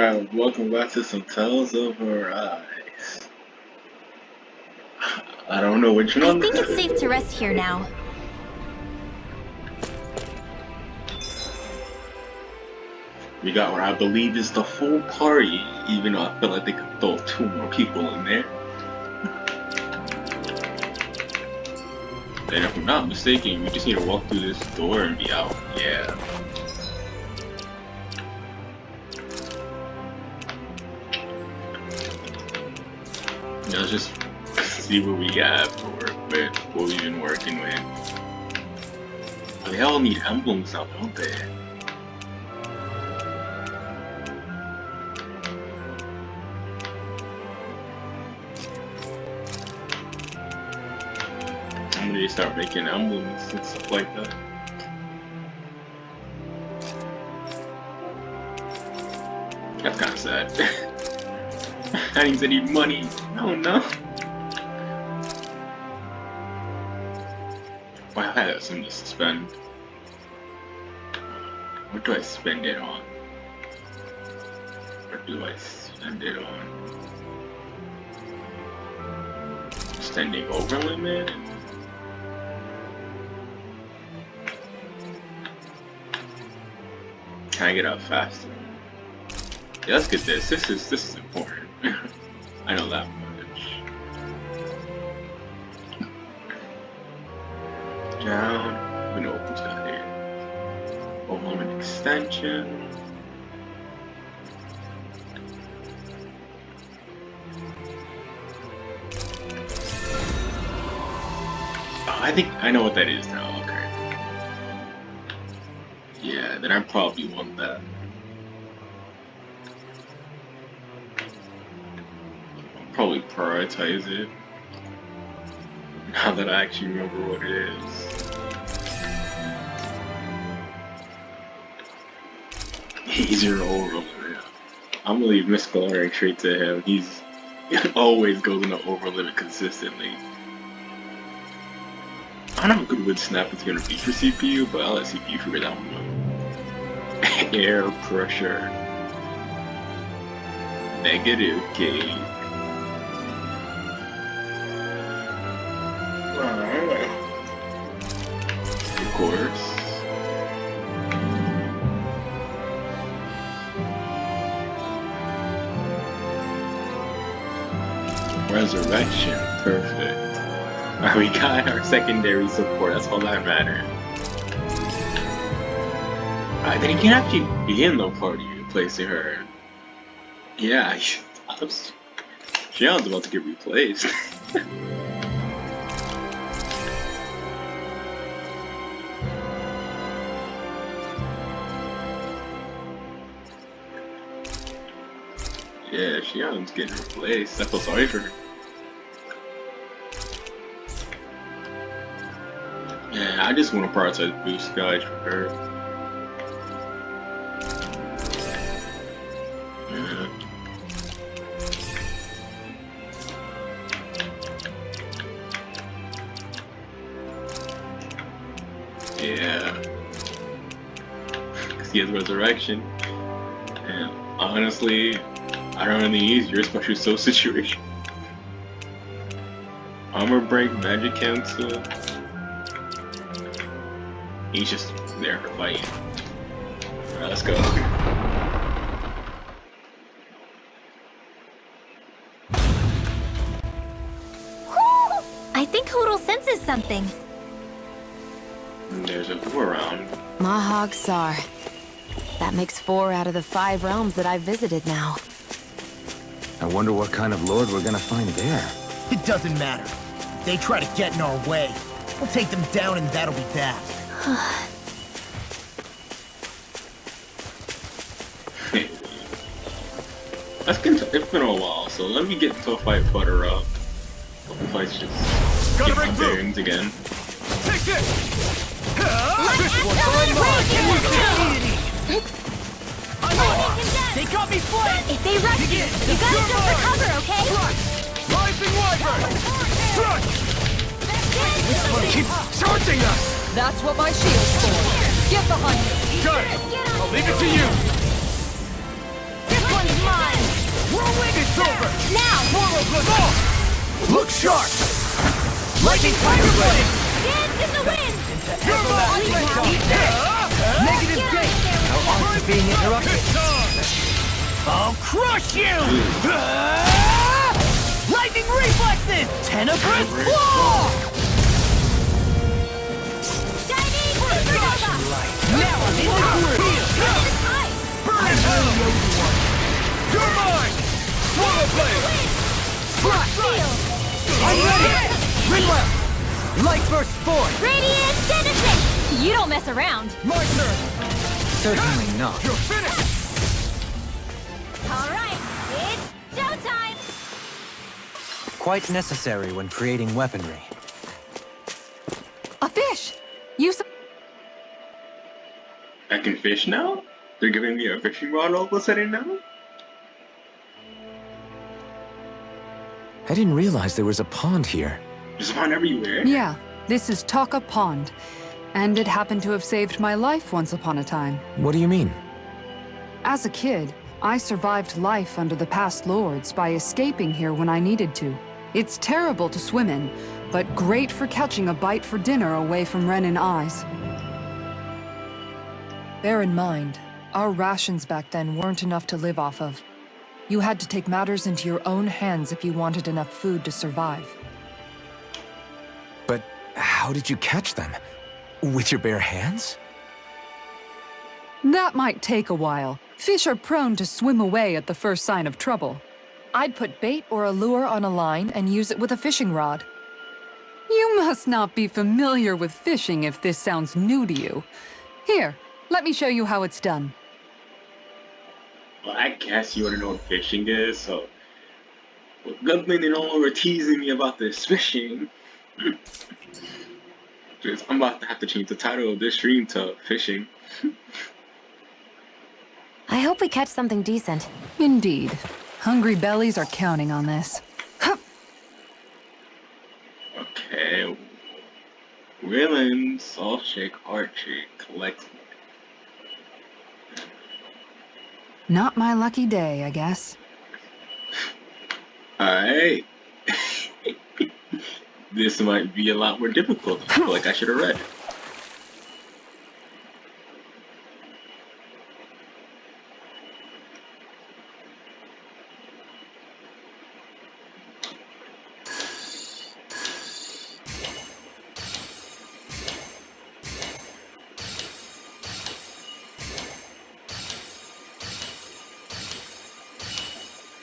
Alright, welcome back to some Tales of Arise. I don't know which I one. think it's safe to rest here now. We got what I believe is the full party, even though I feel like they could throw two more people in there. And if I'm not mistaken, we just need to walk through this door and be out. Yeah. Let's just see what we got to work with, what we've been working with. They all need emblems now, don't they? When do they start making emblems and stuff like that? That's kind of sad. That means I need money. Oh no. Wow, I have something to spend. What do I spend it on? What do I spend it on? Standing over limit? Can I get out faster? Yeah, let's get this. This is important. I know that much. Down. We know what's got here. Overland extension. Oh, I think I know what that is now. Okay. Yeah, then I probably want that. Probably prioritize it now that I actually remember what it is. Easier over. I'm gonna leave Miss Galarian trait to him. He always goes in the over limit consistently. I don't know how good Wood Snap is gonna be for CPU, but I'll let CPU figure that one out. Air pressure. Negative gauge. Of course. Resurrection, perfect. Alright, we got our secondary support, that's all that matters. Alright, then you can actually be in the party replacing her. Yeah, Shion's about to get replaced. Yeah, Shion's getting replaced. I feel sorry for her. Yeah, I just want to prioritize boost guys for her. Yeah. Because he has resurrection. And honestly, I don't really use your special soul situation. Armor break, magic cancel. He's just there for fighting. Alright, let's go. I think Hoodle senses something. And there's a door around. Mahag Sar. That makes 4 out of the 5 realms that I've visited now. I wonder what kind of lord we're gonna find there. It doesn't matter. If they try to get in our way, we'll take them down and that'll be that. It's been a while, so let me get into a fight further up. The fight's just Gotta get my break through. bearings again. Take this! They got me flanked! If they rush you, you gotta jump for cover, okay? Rising Wyvern! Run! This one keeps charging us! That's what my shield's for. Get behind me. Good! I'll leave it to you! Get one's mine! Whirlwind is over! Now! Look sharp! Lightning fire blade! Dance in the wind! Negative gate! How on to being interrupted. I'll crush you! Lightning reflexes! Tenebrous claw! Shining supernova! Now I'm in the groove! Burn it hell! You're mine! Swallow blade! Seal! I'm ready! Ridwell! Light burst forth! Radiant Genesis! You don't mess around. My turn! Certainly not. You're finished! Alright, it's showtime! Quite necessary when creating weaponry. A fish! You I can fish now? They're giving me a fishing rod all of a sudden now? I didn't realize there was a pond here. There's one everywhere. Yeah, this is Taka Pond. And it happened to have saved my life once upon a time. What do you mean? As a kid, I survived life under the past lords by escaping here when I needed to. It's terrible to swim in, but great for catching a bite for dinner away from Renin eyes. Bear in mind, our rations back then weren't enough to live off of. You had to take matters into your own hands if you wanted enough food to survive. But how did you catch them? With your bare hands? That might take a while. Fish are prone to swim away at the first sign of trouble. I'd put bait or a lure on a line and use it with a fishing rod. You must not be familiar with fishing if this sounds new to you. Here, let me show you how it's done. Well, I guess you want to know what fishing is, so... Well, good thing they no longer teasing me about this fishing. Just, I'm about to have to change the title of this stream to fishing. I hope we catch something decent. Indeed. Hungry bellies are counting on this. Okay. Willem, Salt Shake, Heart Shake, collect. Not my lucky day, I guess. Alright. This might be a lot more difficult. I feel like I should have read.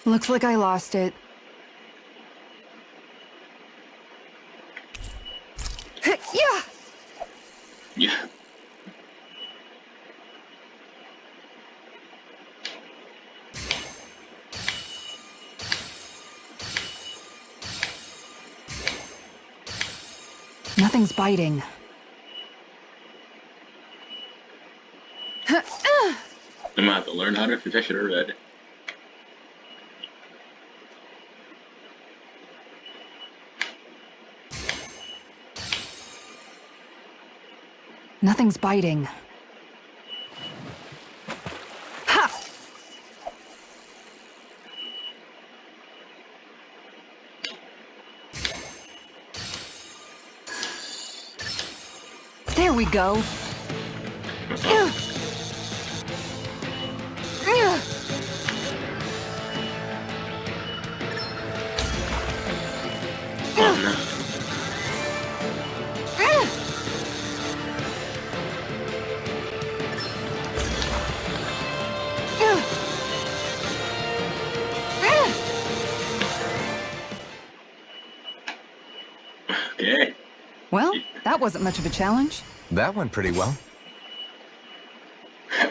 Looks like I lost it. Yeah! Yeah. Nothing's biting. I'm gonna have to learn how to fish. I should have read. Nothing's biting. Ha! There we go. Oh no. Okay. Well, that wasn't much of a challenge. That went pretty well.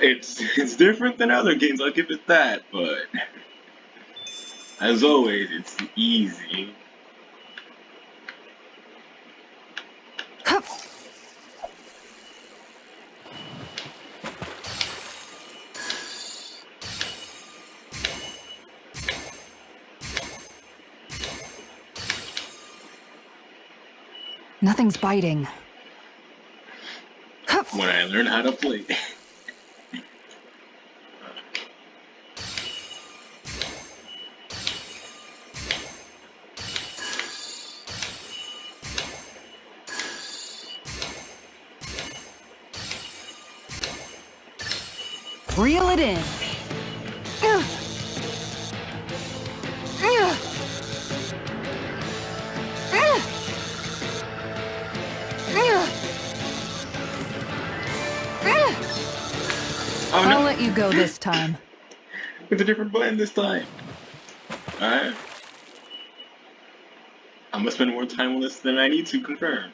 It's different than other games, I'll give it that, but as always, it's easy. Nothing's biting. When I learn how to play. Reel it in. Oh I'll no! let you go this time. With a different button this time. Alright. I'm gonna spend more time on this than I need to confirm.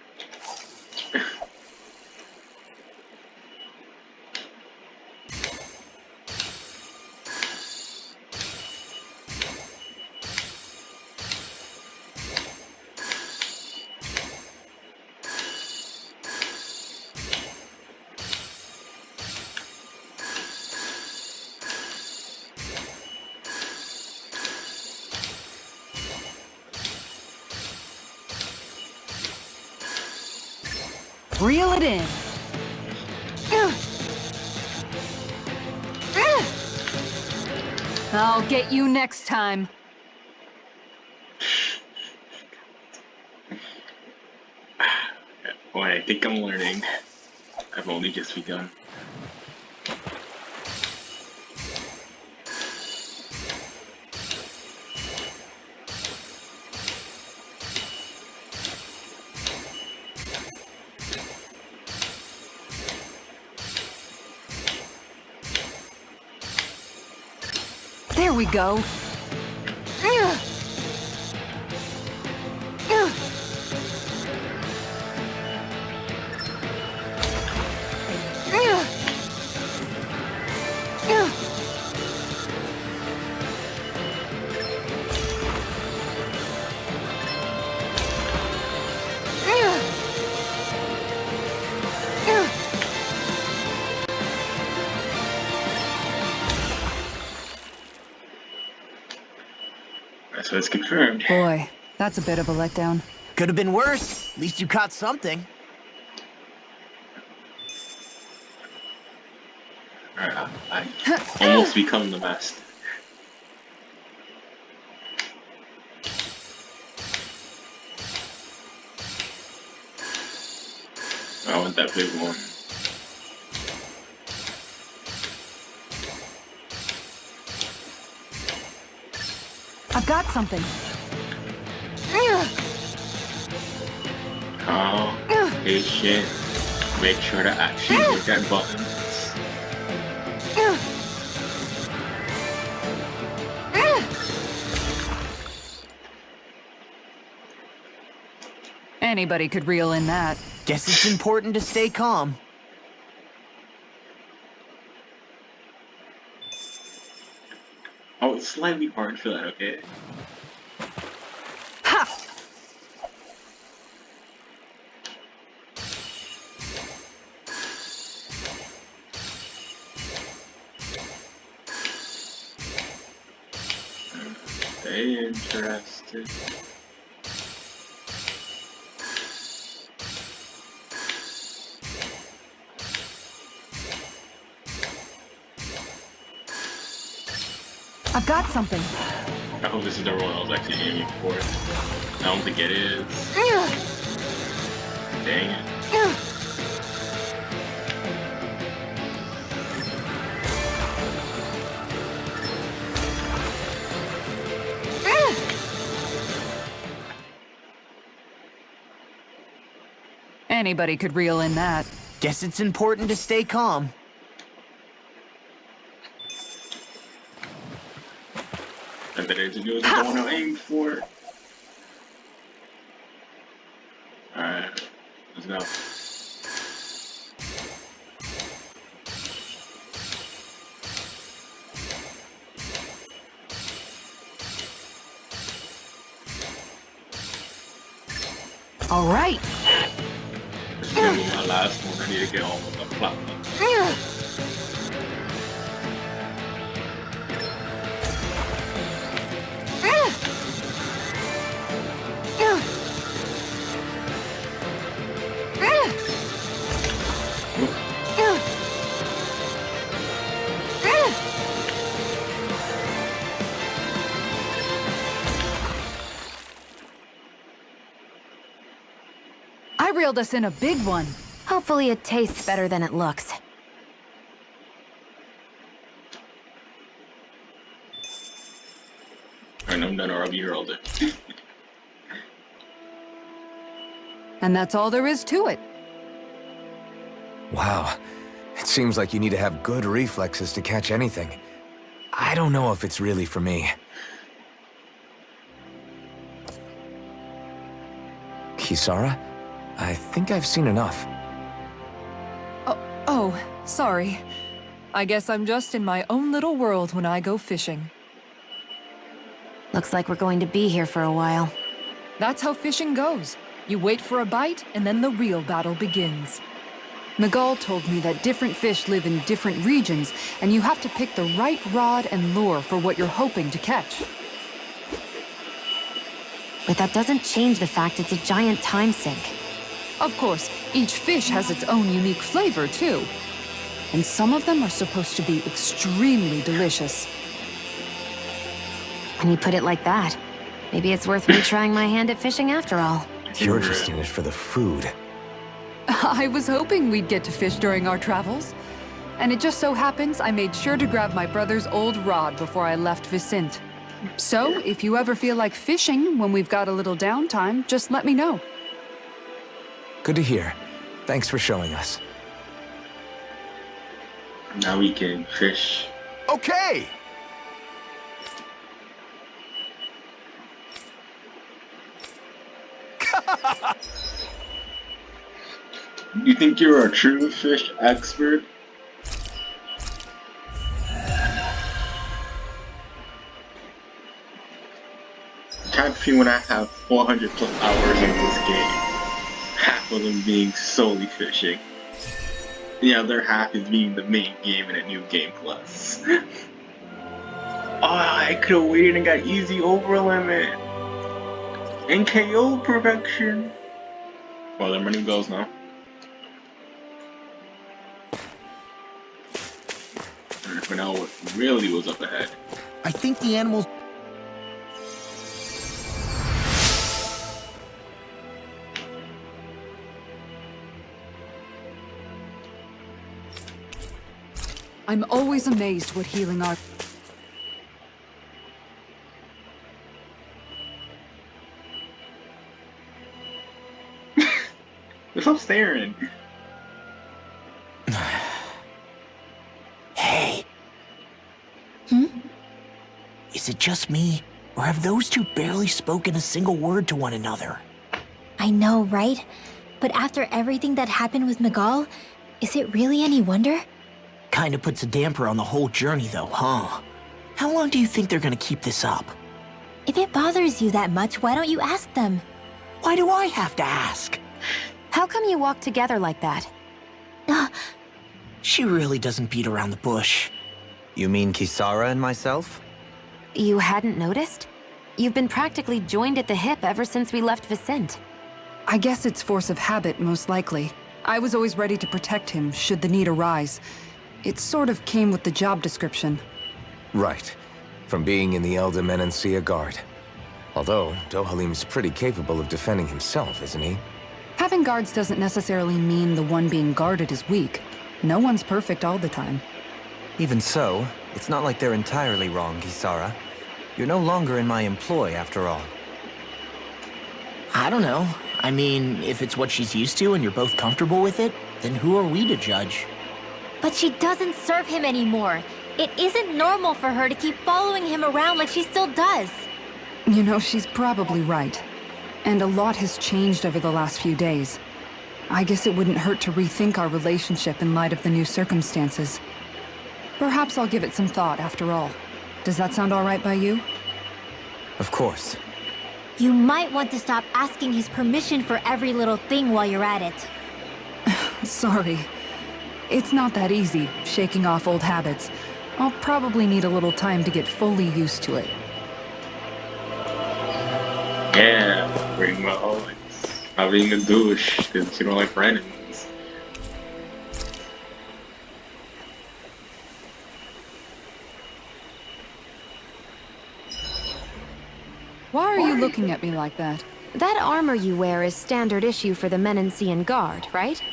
Reel it in. I'll get you next time. Boy, I think I'm learning. I've only just begun. There we go. So it's confirmed. Boy, that's a bit of a letdown. Could have been worse. At least you caught something. Alright, I almost become the best. I want that big one. I've got something. Calm, patient, make sure to actually hit that button. Anybody could reel in that. Guess it's important to stay calm. Oh, it's slightly hard for that, okay? Ha! Stay interested. I've got something. I hope this is the role I was actually aiming for. I don't think it is. Dang it. Anybody could reel in that. Guess it's important to stay calm. I better to do is the one I'm aiming for. Alright, let's go. All right. This is gonna be my last one. I need to get on with the plot. I reeled us in a big one. Hopefully it tastes better than it looks. And I'm done already, Herald. And that's all there is to it. Wow. It seems like you need to have good reflexes to catch anything. I don't know if it's really for me. Kisara? I think I've seen enough. Oh, sorry. I guess I'm just in my own little world when I go fishing. Looks like we're going to be here for a while. That's how fishing goes. You wait for a bite, and then the real battle begins. Miguel told me that different fish live in different regions, and you have to pick the right rod and lure for what you're hoping to catch. But that doesn't change the fact it's a giant time sink. Of course, each fish has its own unique flavor, too. And some of them are supposed to be extremely delicious. When you put it like that, maybe it's worth me trying my hand at fishing after all. You're just in it for the food. I was hoping we'd get to fish during our travels. And it just so happens I made sure to grab my brother's old rod before I left Vicente. So, if you ever feel like fishing when we've got a little downtime, just let me know. Good to hear. Thanks for showing us. Now we can fish. Okay! You think you're a true fish expert? Can't see when I have 400 plus hours in this game. Half of them being solely fishing. The other half is being the main game in a new game plus. Oh, I could have waited and got easy over limit. And KO perfection. Well, there are many goals now. And for now, what really was up ahead. I think the animals... I'm always amazed what healing art... Stop staring. Hey. Is it just me, or have those two barely spoken a single word to one another? I know, right? But after everything that happened with Miguel, is it really any wonder? Kinda puts a damper on the whole journey though, huh? How long do you think they're gonna keep this up? If it bothers you that much, why don't you ask them? Why do I have to ask? How come you walk together like that? She really doesn't beat around the bush. You mean Kisara and myself? You hadn't noticed? You've been practically joined at the hip ever since we left Vicente. I guess it's force of habit, most likely. I was always ready to protect him, should the need arise. It sort of came with the job description. Right. From being in the Elder Menancia Guard. Although, Dohalim's pretty capable of defending himself, isn't he? Having guards doesn't necessarily mean the one being guarded is weak. No one's perfect all the time. Even so, it's not like they're entirely wrong, Kisara. You're no longer in my employ, after all. I don't know. I mean, if it's what she's used to and you're both comfortable with it, then who are we to judge? But she doesn't serve him anymore. It isn't normal for her to keep following him around like she still does. You know, she's probably right. And a lot has changed over the last few days. I guess it wouldn't hurt to rethink our relationship in light of the new circumstances. Perhaps I'll give it some thought after all. Does that sound all right by you? Of course. You might want to stop asking his permission for every little thing while you're at it. Sorry. It's not that easy, shaking off old habits. I'll probably need a little time to get fully used to it. Yeah, bring my own. Having a douche because you don't like randoms. Why are you looking at me like that? That armor you wear is standard issue for the Menancian Guard, right?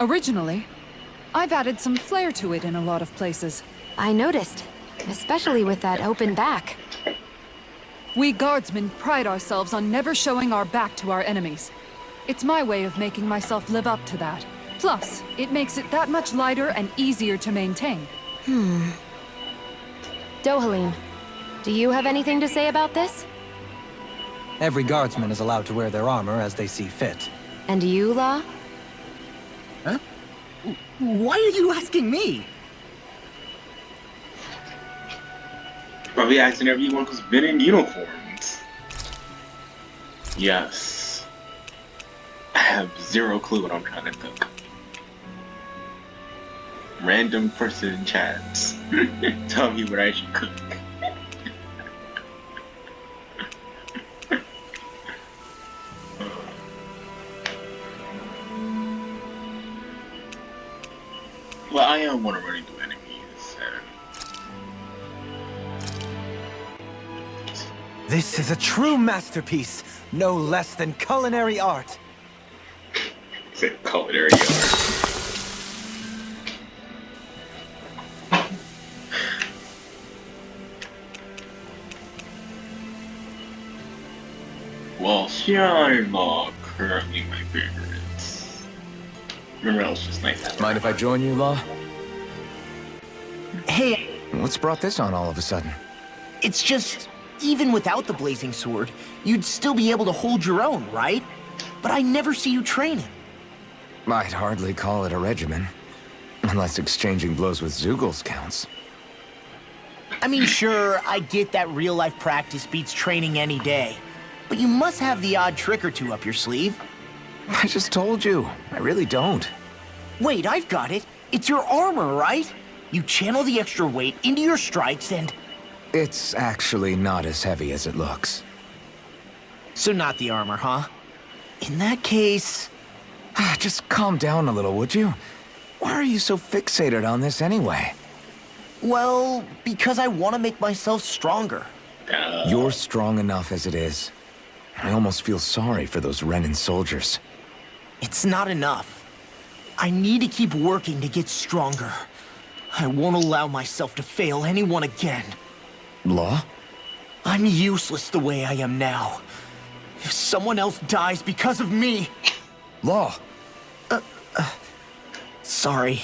Originally, I've added some flair to it in a lot of places. I noticed, especially with that open back. We guardsmen pride ourselves on never showing our back to our enemies. It's my way of making myself live up to that. Plus, it makes it that much lighter and easier to maintain. Dohalim, do you have anything to say about this? Every guardsman is allowed to wear their armor as they see fit. And you, Law? Huh? Why are you asking me? Probably asking everyone who's been in uniforms. Yes. I have zero clue what I'm trying to cook. Random person in chats. Tell me what I should cook. Well, I am one of running through enemies. This is a true masterpiece, no less than culinary art. Said culinary art. Well, Shion and Law are currently my favorites. Remember, that was just nice. Mind if I join you, Law? Hey, What's brought this on all of a sudden? it's just, even without the blazing sword, you'd still be able to hold your own, right? But I never see you training. I'd hardly call it a regimen. Unless exchanging blows with Zeugles counts. I mean, sure, I get that real-life practice beats training any day. But you must have the odd trick or two up your sleeve. I just told you, I really don't. Wait, I've got it. It's your armor, right? You channel the extra weight into your strikes and... It's actually not as heavy as it looks. So not the armor, huh? In that case... Just calm down a little, would you? Why are you so fixated on this anyway? Well, because I want to make myself stronger. You're strong enough as it is. I almost feel sorry for those Renan soldiers. It's not enough. I need to keep working to get stronger. I won't allow myself to fail anyone again. Law? I'm useless the way I am now. If someone else dies because of me... Law! Sorry.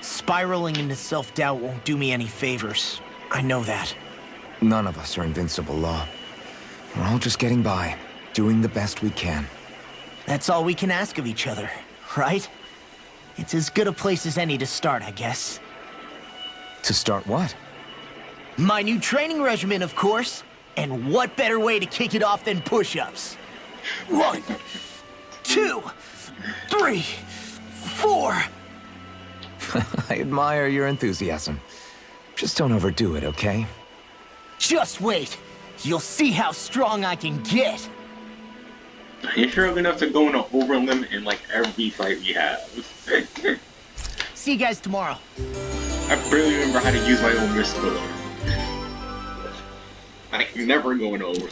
Spiraling into self-doubt won't do me any favors. I know that. None of us are invincible, Law. We're all just getting by, doing the best we can. That's all we can ask of each other, right? It's as good a place as any to start, I guess. To start what? My new training regimen, of course. And what better way to kick it off than push-ups? 1, 2, 3, 4. I admire your enthusiasm. Just don't overdo it, okay? Just wait. You'll see how strong I can get. You're sure enough to go on an overlimit in like every fight we have. See you guys tomorrow. I barely remember how to use my own wrist filler. I can never go in over.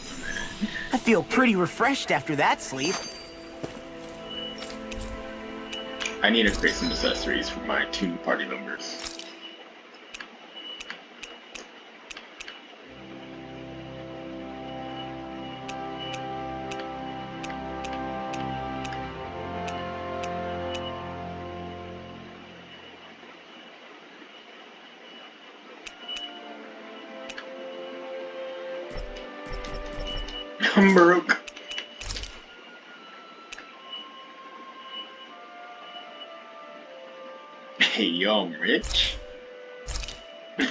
I feel pretty refreshed after that sleep. I need to create some accessories for my 2 new party members. I'm broke. Hey, yo, I'm rich. I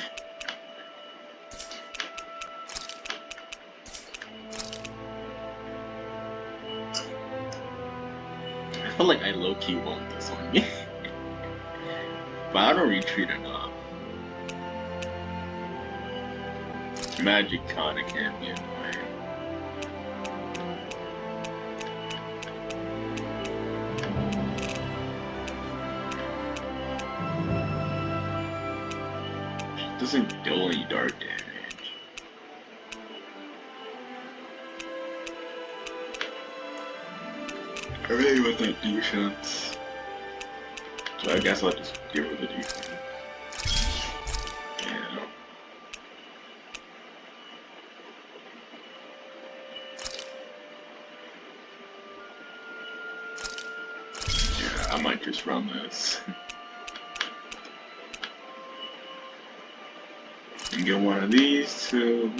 feel like I low-key want this on me. But I don't retreat enough. Magic kinda can be annoying. Doesn't deal any dark damage. I really want that defense. So I guess I'll just get rid of the defense. Yeah. just run this. And get one of these too.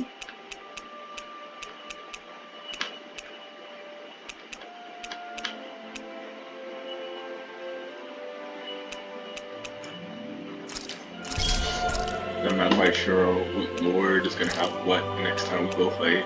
I'm not quite sure what Lord is gonna have what next time we go fight.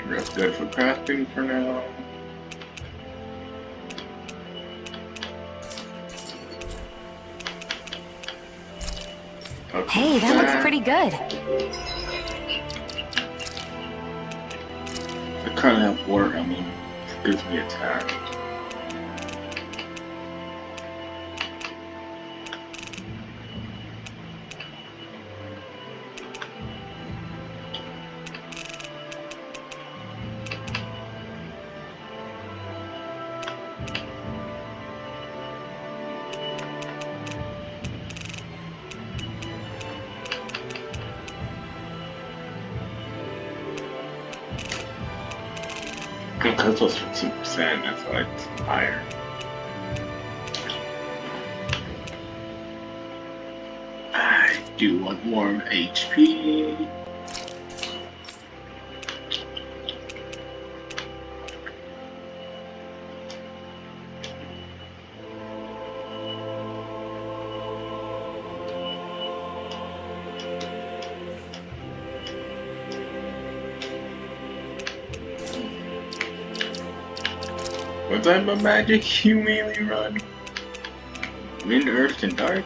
That's good for crafting for now. Hey, that looks pretty good. I currently have water emblem. Gives me attack. Because it was 15%, that's why it's higher. I do want more HP. What type of magic you mainly run? Wind, Earth, and Dark?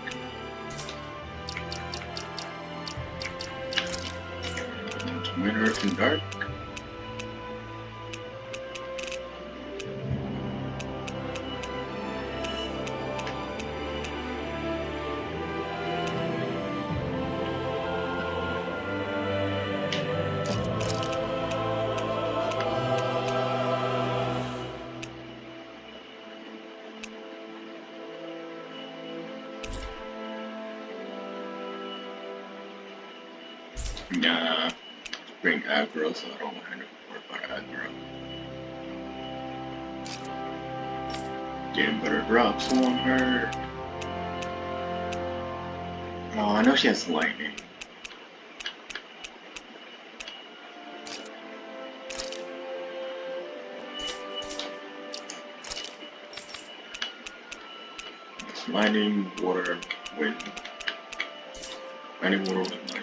Wind, Earth, and Dark? Nah, bring aggro, so I don't want to worry about aggro. Getting better drops on her. Oh, I know she has lightning. It's lightning, water, wind. Lightning, water, wind, light.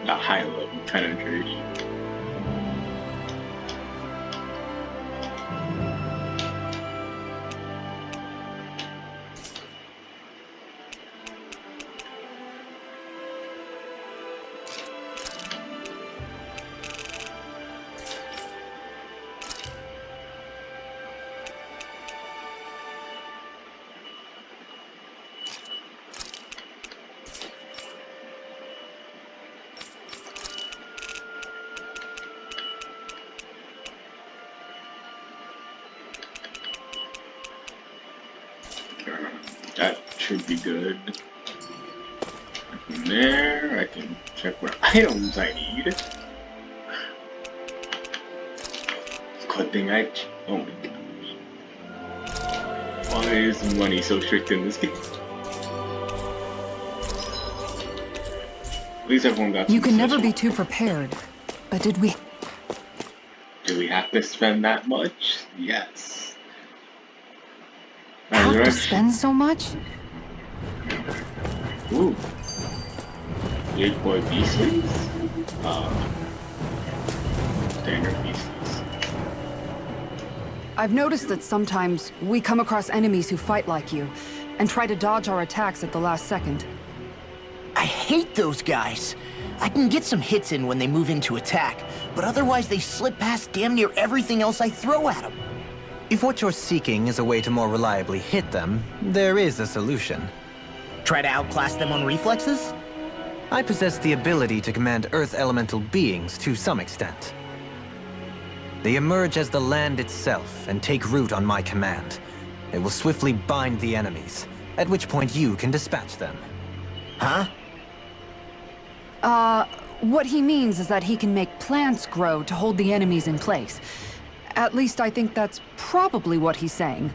Not high level penetrating. That should be good. From there, I can check what items I need. It's a good thing I don't. Why is money so strict in this game? At least everyone got. You can never be too prepared. But did we? Do we have to spend that much? Yes. Have to Resurrection. spend so much? Ooh. Big boy beasties? Standard beasties. I've noticed that sometimes we come across enemies who fight like you, and try to dodge our attacks at the last second. I hate those guys. I can get some hits in when they move into attack, but otherwise they slip past damn near everything else I throw at them. If what you're seeking is a way to more reliably hit them, there is a solution. Try to outclass them on reflexes? I possess the ability to command Earth elemental beings to some extent. They emerge as the land itself and take root on my command. It will swiftly bind the enemies, at which point you can dispatch them. Huh? What he means is that he can make plants grow to hold the enemies in place. At least I think that's probably what he's saying.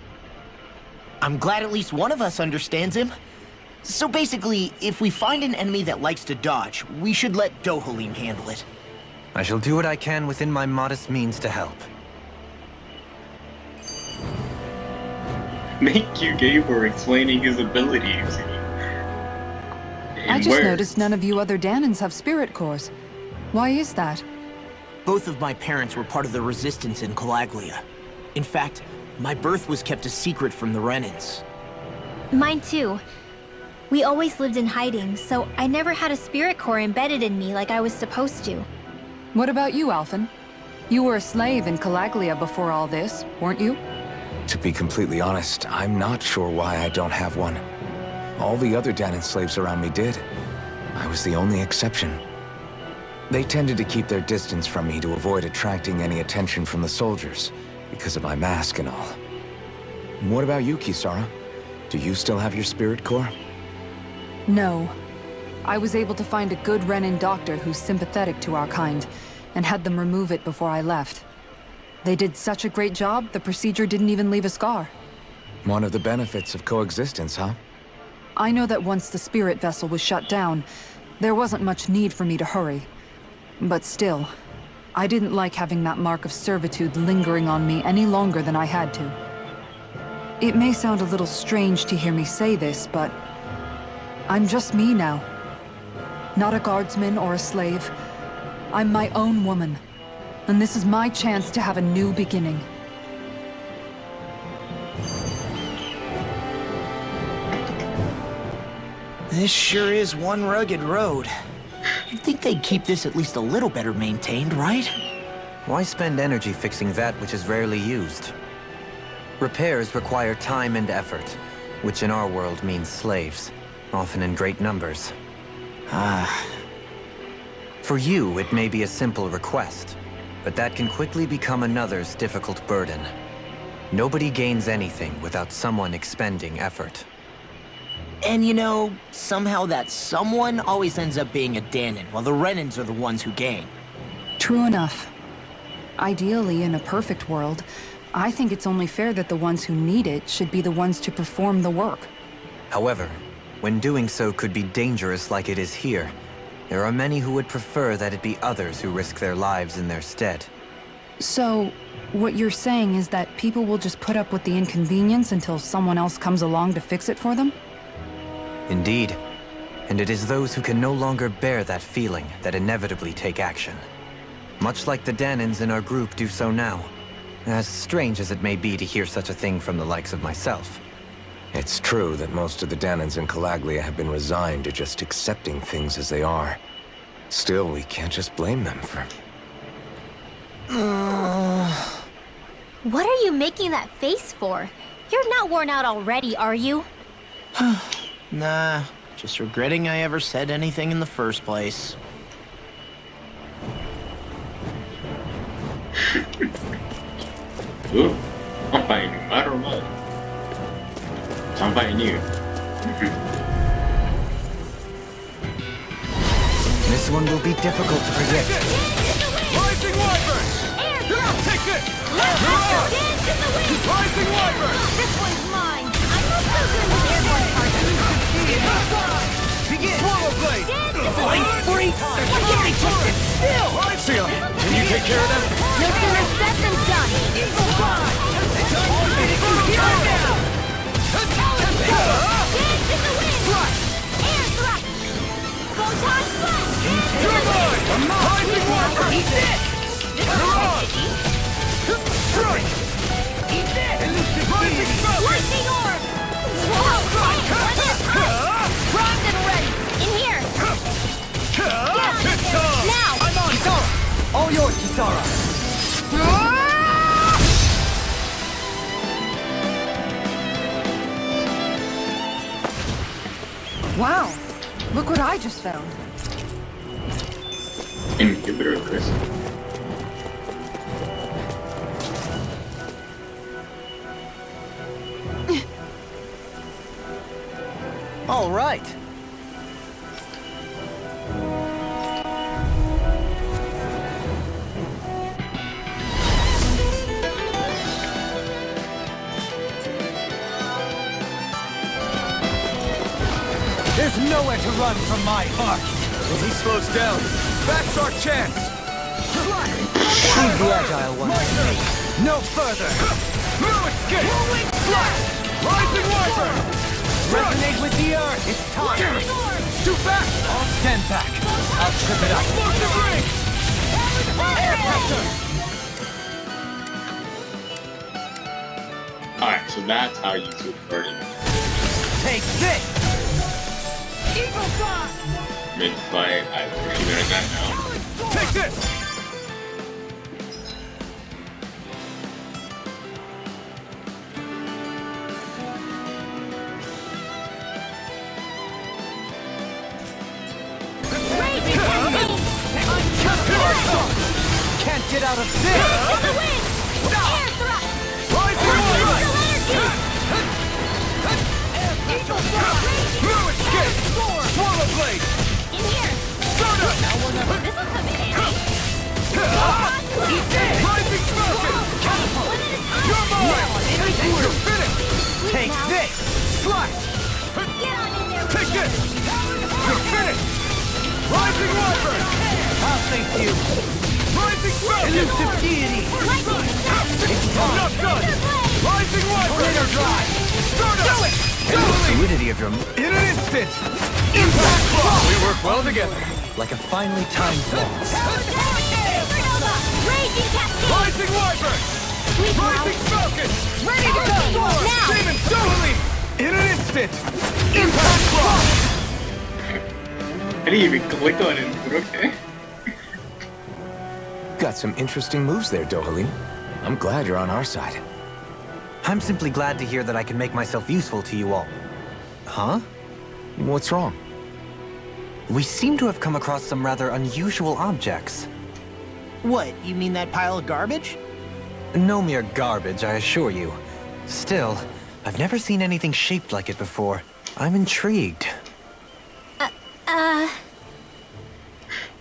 I'm glad at least one of us understands him. So basically, if we find an enemy that likes to dodge, we should let Dohalim handle it. I shall do what I can within my modest means to help. Thank you, Gabe, for explaining his abilities. I just noticed none of you other Danans have spirit cores. Why is that? Both of my parents were part of the resistance in Calaglia. In fact, my birth was kept a secret from the Renans. Mine too. We always lived in hiding, so I never had a spirit core embedded in me like I was supposed to. What about you, Alphen? You were a slave in Calaglia before all this, weren't you? To be completely honest, I'm not sure why I don't have one. All the other Danan slaves around me did. I was the only exception. They tended to keep their distance from me to avoid attracting any attention from the soldiers, because of my mask and all. What about you, Kisara? Do you still have your spirit core? No. I was able to find a good Renan doctor who's sympathetic to our kind, and had them remove it before I left. They did such a great job, the procedure didn't even leave a scar. One of the benefits of coexistence, huh? I know that once the spirit vessel was shut down, there wasn't much need for me to hurry. But still, I didn't like having that mark of servitude lingering on me any longer than I had to. It may sound a little strange to hear me say this, but I'm just me now. Not a guardsman or a slave. I'm my own woman. And this is my chance to have a new beginning. This sure is one rugged road. You'd think they'd keep this at least a little better maintained, right? Why spend energy fixing that which is rarely used? Repairs require time and effort, which in our world means slaves, often in great numbers. For you, it may be a simple request, but that can quickly become another's difficult burden. Nobody gains anything without someone expending effort. And you know, somehow that someone always ends up being a Danan, while the Renans are the ones who gain. True enough. Ideally, in a perfect world, I think it's only fair that the ones who need it should be the ones to perform the work. However, when doing so could be dangerous like it is here, there are many who would prefer that it be others who risk their lives in their stead. So, what you're saying is that people will just put up with the inconvenience until someone else comes along to fix it for them? Indeed. And it is those who can no longer bear that feeling that inevitably take action. Much like the Danans in our group do so now. As strange as it may be to hear such a thing from the likes of myself. It's true that most of the Danans in Calaglia have been resigned to just accepting things as they are. Still, we can't just blame them for... What are you making that face for? You're not worn out already, are you? Nah, just regretting I ever said anything in the first place. Ooh, I'm fighting no matter what. So I'm fighting you. This one will be difficult to predict. Rising Wyvern! Take this! Rising Wyvern! This one's mine! I'm not so good with airborne targets. Be begin! Swallow blade! Flying freaks! Why can't they just sit still? Sion, can you take care of them? No sooner said than done. Eagle Fly! Dance in the wind. Air thrust. Photon blast. You're mine! Rising Walker! Eat this! Mirage! Strike! Eat this! Rising Falcon! Lightning orb. Swallow fire. One at a time. Primed and ready. In here. It's time! Now. I'm on! Kisara! All yours, Kisara! Wow, look what I just found. Inhibitor crystal. All right. There's nowhere to run from my heart! If he slows down, that's our chance! Choose the agile one. No further! No escape! Rising Wyvern! Resonate with the earth! It's time! Too fast! I'll stand back! I'll trip it up! Explosive ring! Air pressure! Alright, so that's how you subvert it. Take this! Eagle Fly! Mid-fight, I appreciate it that now. Take this! Can't get out of this! In the wind. Air thrust. Rising Wyvern! Eagle fly. No escape! Swallow blade! In here. Stardust! This'll come in handy. Eat this! Rising Falcon! One at a time. You're mine! You're finished! Take this! Slice! Get on in there. Take this! You're finished! Rising Wyvern! I'll thank you! Rising Falcon! Elusive deity! It's not done! Rising Wyvern! Tornado drive! Stardust! Do it! And the fluidity of your... In an instant! Impact Claw! We work well together. like a finely timed waltz. Supernova! Raging Cascade! Rising Wyvern! Sweet Rising Falcon! Ready to go! Now! Demon Doubly! In an instant! Impact Claw! I didn't even click on it, but okay. Got some interesting moves there, Dohalim. I'm glad you're on our side. I'm simply glad to hear that I can make myself useful to you all. Huh? What's wrong? We seem to have come across some rather unusual objects. What, you mean that pile of garbage? No mere garbage, I assure you. Still, I've never seen anything shaped like it before. I'm intrigued.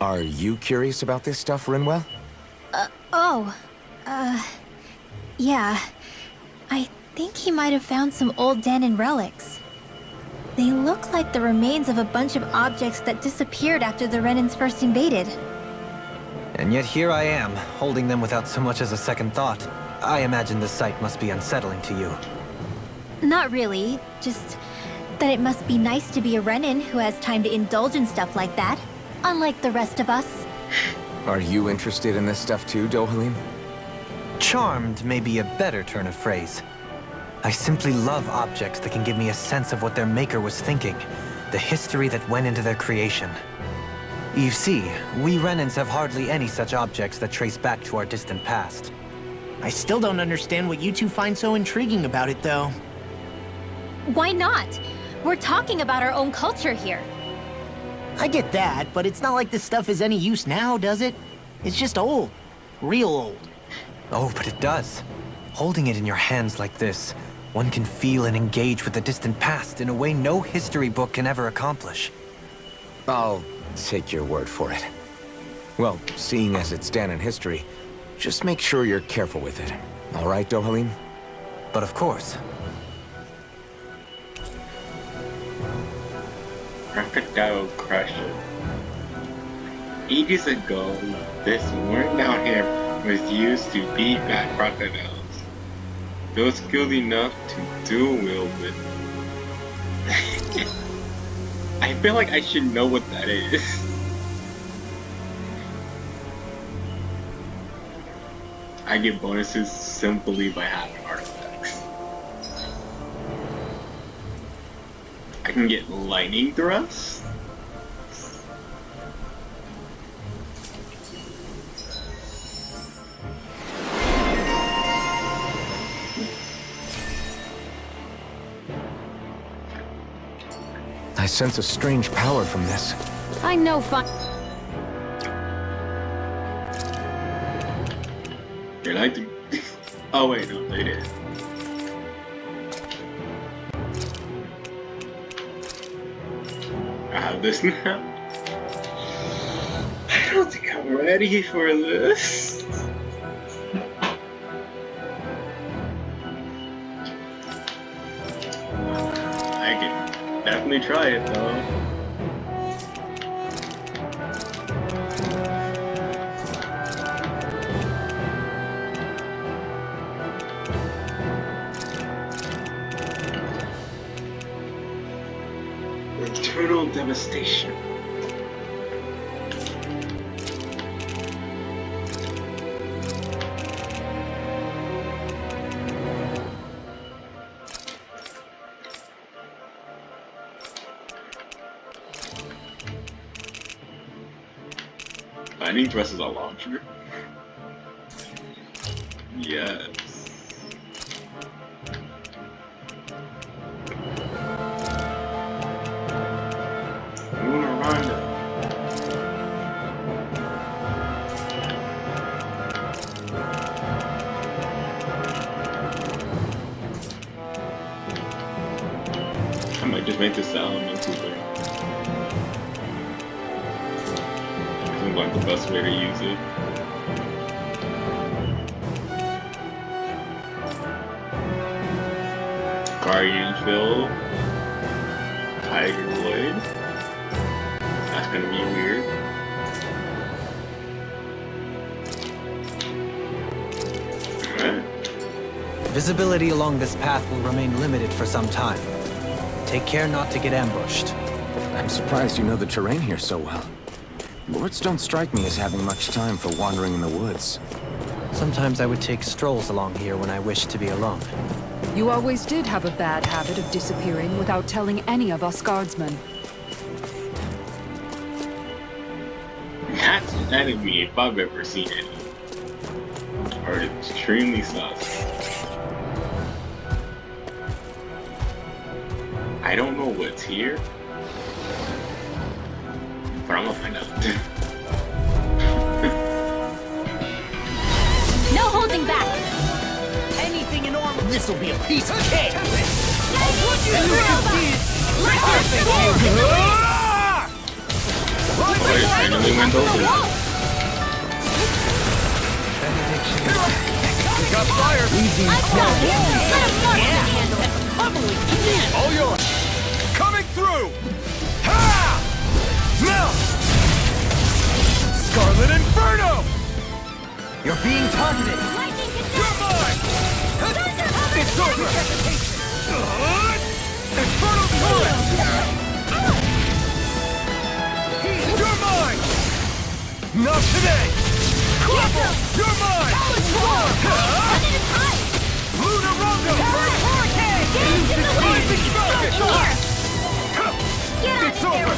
Are you curious about this stuff, Rinwell? Yeah. I think he might have found some old Danon relics. They look like the remains of a bunch of objects that disappeared after the Renans first invaded. And yet here I am, holding them without so much as a second thought. I imagine the sight must be unsettling to you. Not really, just that it must be nice to be a Renan who has time to indulge in stuff like that, unlike the rest of us. Are you interested in this stuff too, Dohalim? Charmed may be a better turn of phrase. I simply love objects that can give me a sense of what their maker was thinking, the history that went into their creation. You see, we Renans have hardly any such objects that trace back to our distant past. I still don't understand what you two find so intriguing about it, though. Why not? We're talking about our own culture here. I get that, but it's not like this stuff is any use now, does it? It's just old. Real old. Oh, but it does. Holding it in your hands like this, one can feel and engage with the distant past in a way no history book can ever accomplish. I'll take your word for it. Well, seeing as it's Danon history, just make sure you're careful with it. All right, Dohalim? But of course. Crocodile Crusher. Ages ago, this worn-down hammer was used to beat back crocodiles. Those skilled enough to dual-wield with. I feel like I should know what that is. I get bonuses simply by having artifacts. I can get lightning thrust. I sense a strange power from this. I know fun. They like to. Oh wait, no, they did. I have this now. I don't think I'm ready for this. I can definitely try it though. Eternal devastation. Lightning thrust is a launcher. Yes. I might just make this the elemental thing. Seems like the best way to use it. Guardian Field. Tiger Blade. That's gonna be weird. Alright. Visibility along this path will remain limited for some time. Take care not to get ambushed. I'm surprised you know the terrain here so well. Lords don't strike me as having much time for wandering in the woods. Sometimes I would take strolls along here when I wished to be alone. You always did have a bad habit of disappearing without telling any of us guardsmen. That's an enemy if I've ever seen any. Are extremely sus. I don't know what's here, but I'm gonna find out. No holding back! Anything in armor, this'll be a piece of cake. Randomly went over. Got fire! I've got it! Let him mark the handle! All yours! Coming through! Ha! Now! Scarlet Inferno! You're being targeted! You're mine! It's over! Inferno Torrent! You're mine! Not today! You're mine! Lunar Rondo! It's over!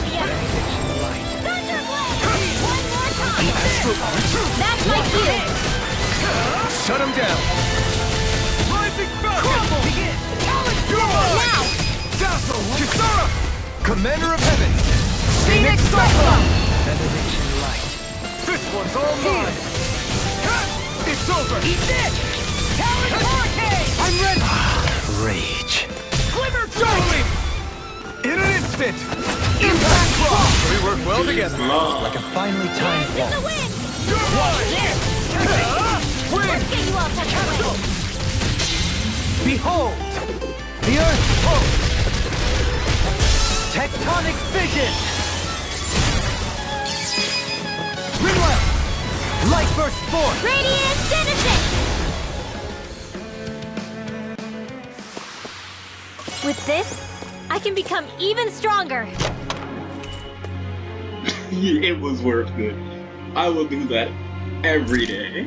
That's my cue! Shut him down! Rising Falcon! You're mine! Now! Dazzle! Kisara! Commander of Heaven! Phoenix Cyclone! Benediction light. This one's all mine! It's over! Eat this! Talon Hurricane! I'm ready! Rage. Glimmer Jolly! In an instant! Impact Rock! We work well together! Like a finely timed The waltz. wind! You're mine! Win! Let's get you all tucked away! Behold! The Earth pulse! Tectonic Sonic Vision! Rinwell! Light Burst Force! Radiant Genesis! With this, I can become even stronger. It was worth it. I will do that every day.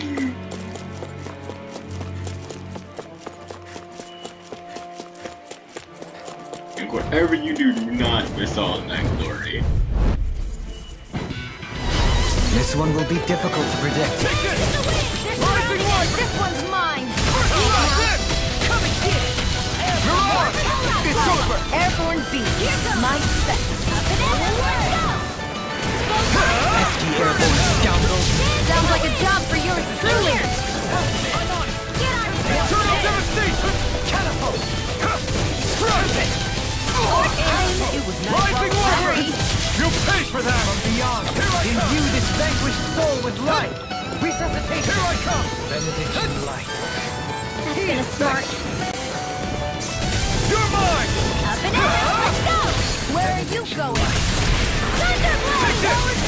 And whatever you do, do not miss out on that glory. This one will be difficult to predict. Take it! They're Rising surrounded. Wyvern! This one's mine. Come and get it! You're on! It's over! Airborne beam. My spec. Up and in. Let's go. Pesky airborne scoundrels. Sounds like a job for yours truly. Eternal Devastation! Catapult! Crush it! It was not Rising Wyvern! You pay for that! From beyond, imbue this vanquished soul with life. Resuscitation. Here I come! Benediction light. That's gonna start. You're mine! Up and in. Let's go. Where are you going? Thunderblade.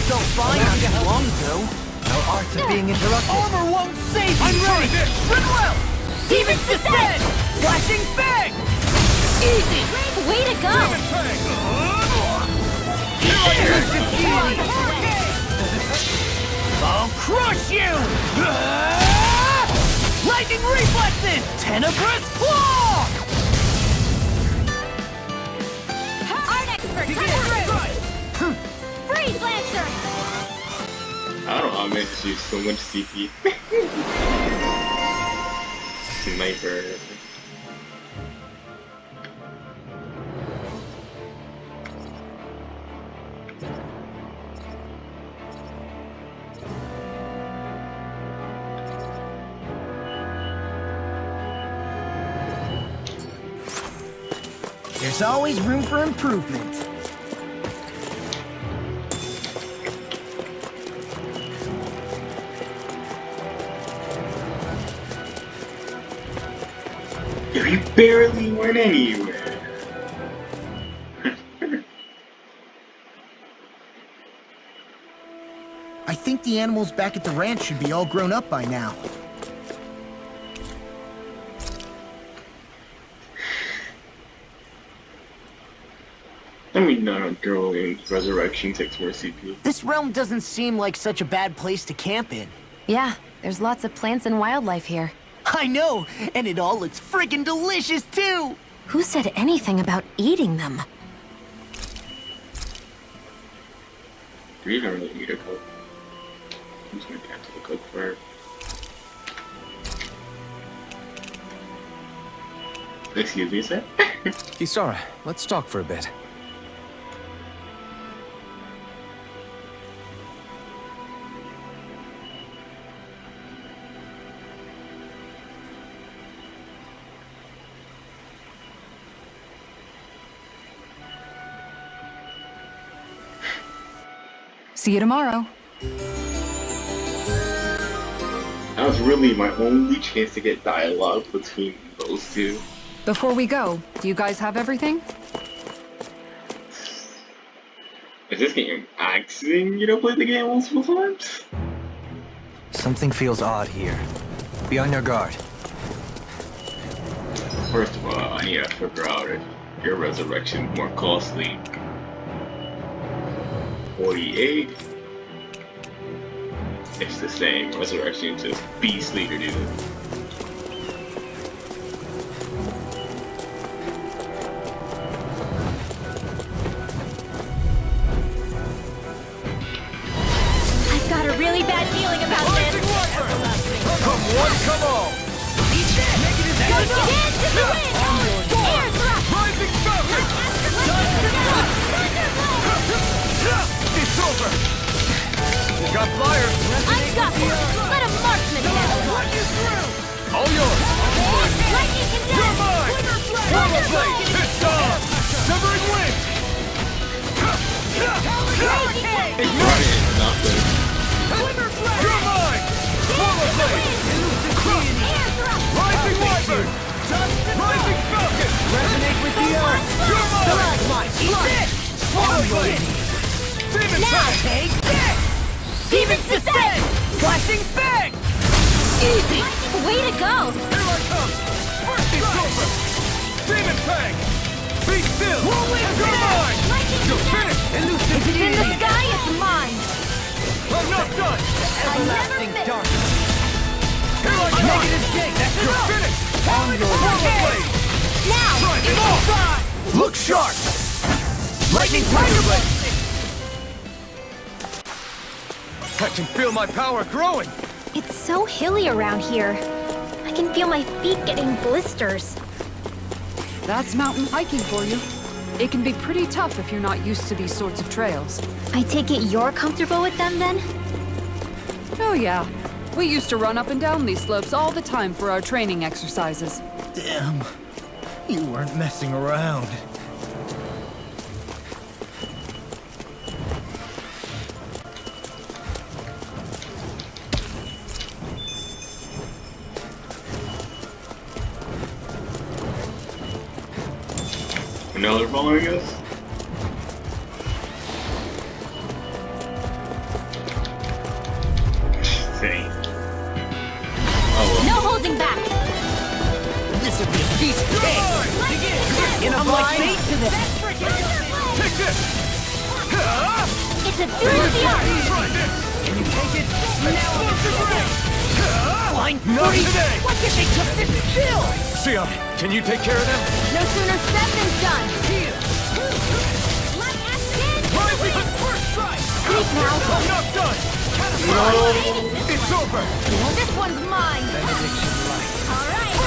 So fine not too long ago. No arts of being interrupted. Armor won't save you! I'm ready. Rinwell! Demon's Descent. Flashing Fang! Easy. Way to go. Demon Fang! I'll crush you! Lightning Reflexes! Tenebrous Claw! Art expert. Freeze Lancer. I don't know how I managed to use so much CP. Sniper. There's always room for improvement. You barely went anywhere. I think the animals back at the ranch should be all grown up by now. I mean, not a girl in Resurrection takes more CP. This realm doesn't seem like such a bad place to camp in. Yeah, there's lots of plants and wildlife here. I know, and it all looks friggin' delicious too! Who said anything about eating them? Do we even really need a cook? I'm just gonna cancel the cook for her. Excuse me, sir? Kisara, let's talk for a bit. See you tomorrow. That was really my only chance to get dialogue between those two. Before we go, do you guys have everything? Is this game asking you to play the game multiple times? Something feels odd here. Be on your guard. First of all, I need to figure out if your resurrection more costly. 48. It's the same. Resurrection just beast leader, dude. I've got a really bad feeling about this. Come one, come all! Go again to the wind. Air thrust. Rising Falcon! It's over! You got flyers! Unstoppable. Let a marksman handle it. Run you through! All yours! Lightning You're condemned. mine! Thermal Blade! It's on! Severing Wind! Ignite it! Nothing. Glimmer Flame! You're mine! Thermal Blade! Air thrust. Rising Wyvern! Rising Falcon! Resonate with the earth! You're mine! Eat this! Swallow Demon Now! Fang! Take this! Demon's Descent! Flashing Fang! Easy! Way to go! Here I come! First it's over! Demon Fang! Be still! Whirlwind You're Dash! mine! You're finished! Elusive If it's in the Deity! sky, it's mine! I'm not done! Everlasting miss. darkness! Here I come! Negative J, that's You're enough! finished! On your Forward way! blade! Now! Strike it off! Look sharp! Lightning Tiger Blade! I can feel my power growing! It's so hilly around here. I can feel my feet getting blisters. That's mountain hiking for you. It can be pretty tough if you're not used to these sorts of trails. I take it you're comfortable with them then? Oh yeah. We used to run up and down these slopes all the time for our training exercises. Damn. You weren't messing around. Now they're following us? Insane. Oh well. No holding back! This would be a piece of cake! In a Unlike bite to the... Take this! It's a duel of the arts! Try this! Can you take it? Explosive ray! Flying Not free! today! Why can't they just sit still? Sia, can you take care of them? No sooner said than done! Rising first strike! Sleep now! I'm not done! No! It's over! This one's mine! Alright!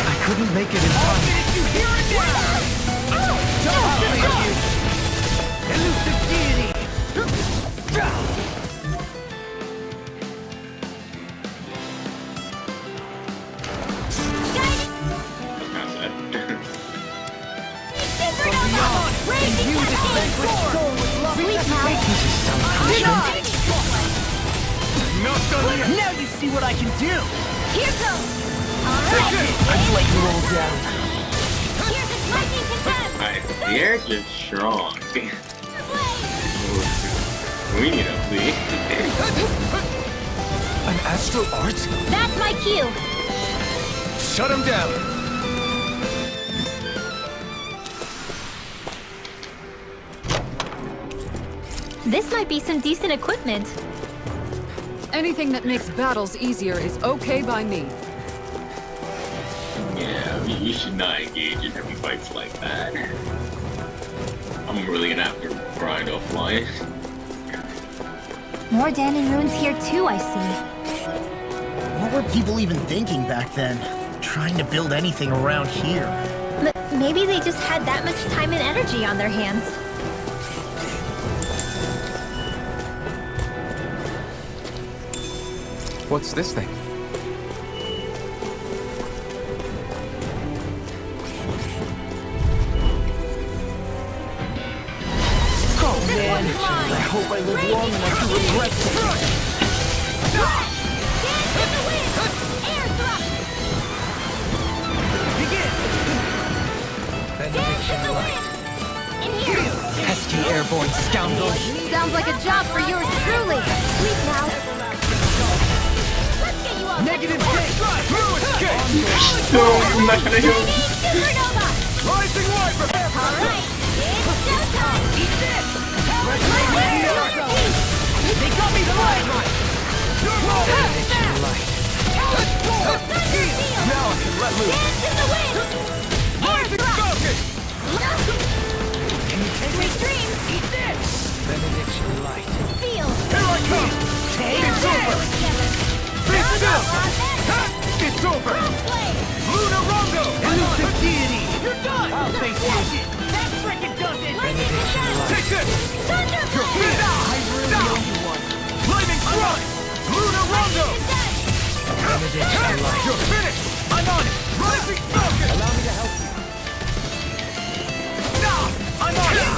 I couldn't make it in time. Elusive Deity! That's kind of sad. Raising that Sleep now! Not done yet! Now you see what I can do! Here goes! Take Alright! this! I'd let you all down. Here's this lightning contempt! Alright, they're just strong. We need a plea. An astral art? That's my cue! Shut him down! This might be some decent equipment. Anything that makes battles easier is okay by me. Yeah, you should not engage in heavy fights like that. I'm really gonna have to grind offline. More Danon ruins here too, I see. What were people even thinking back then? Trying to build anything around here? Maybe they just had that much time and energy on their hands. What's this thing? Oh man, I hope I live long enough to regret this. Benediction light. Pesky airborne scoundrel. Sounds like a job for yours truly. Sleep now. Let's get you all Negative back to J! work. Through escape! No, I'm not gonna go. Supernova! Rising light! Prepare for All right, it's showtime. Eat this! They They got me blind! Benediction light. Now I can let loose! Dance in the wind. Rising focus! Sweet dreams. Eat this! Benediction light. Feel. Here I come! Take It's over! Be still! It's over! Play. Luna Rondo! Elusive Deity! You're done! I'll face it! That frickin' does it! Benediction light. Take this! Thunder You're Blade. finished! I really Stop! owe you one. Flaming Thrust! Luna Rondo! Benediction light. You're finished! I'm on it! Rising focus! Allow me to help you. I'm on it!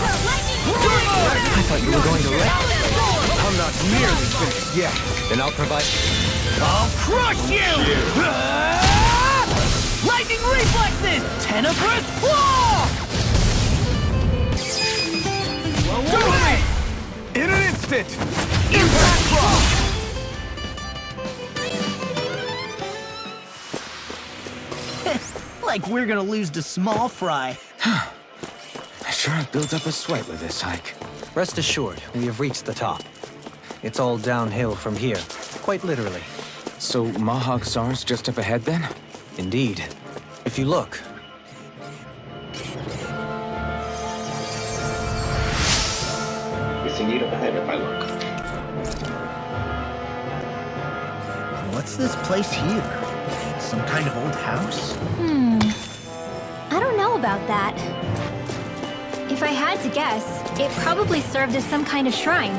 I thought you were going to let. I'm not nearly finished yet. Then I'll provide. I'll crush you! Lightning reflexes! Tenebrous claw! Blast it! Impact Rock! Like we're gonna lose to Small Fry. I sure have built up a sweat with this hike. Rest assured, we have reached the top. It's all downhill from here, quite literally. So Mahag Sar's just up ahead then? Indeed. If you look, It's indeed up ahead if I look. What's this place here? Some kind of old house? I don't know about that. If I had to guess, it probably served as some kind of shrine.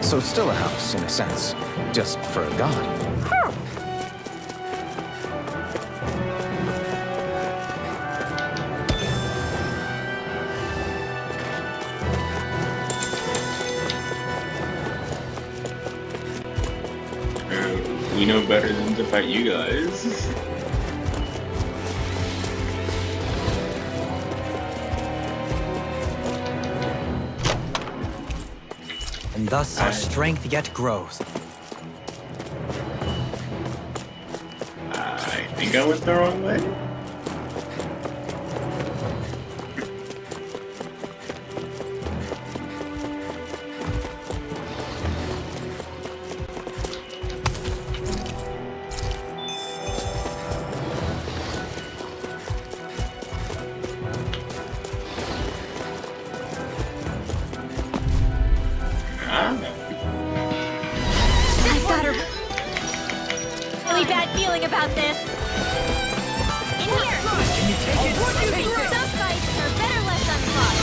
So still a house, in a sense. Just for a god. We know better than to fight you guys. and thus our strength yet grows. I think I went the wrong way. I've got a really bad feeling about this. In here! Can you take it? Some fights are better left unfought.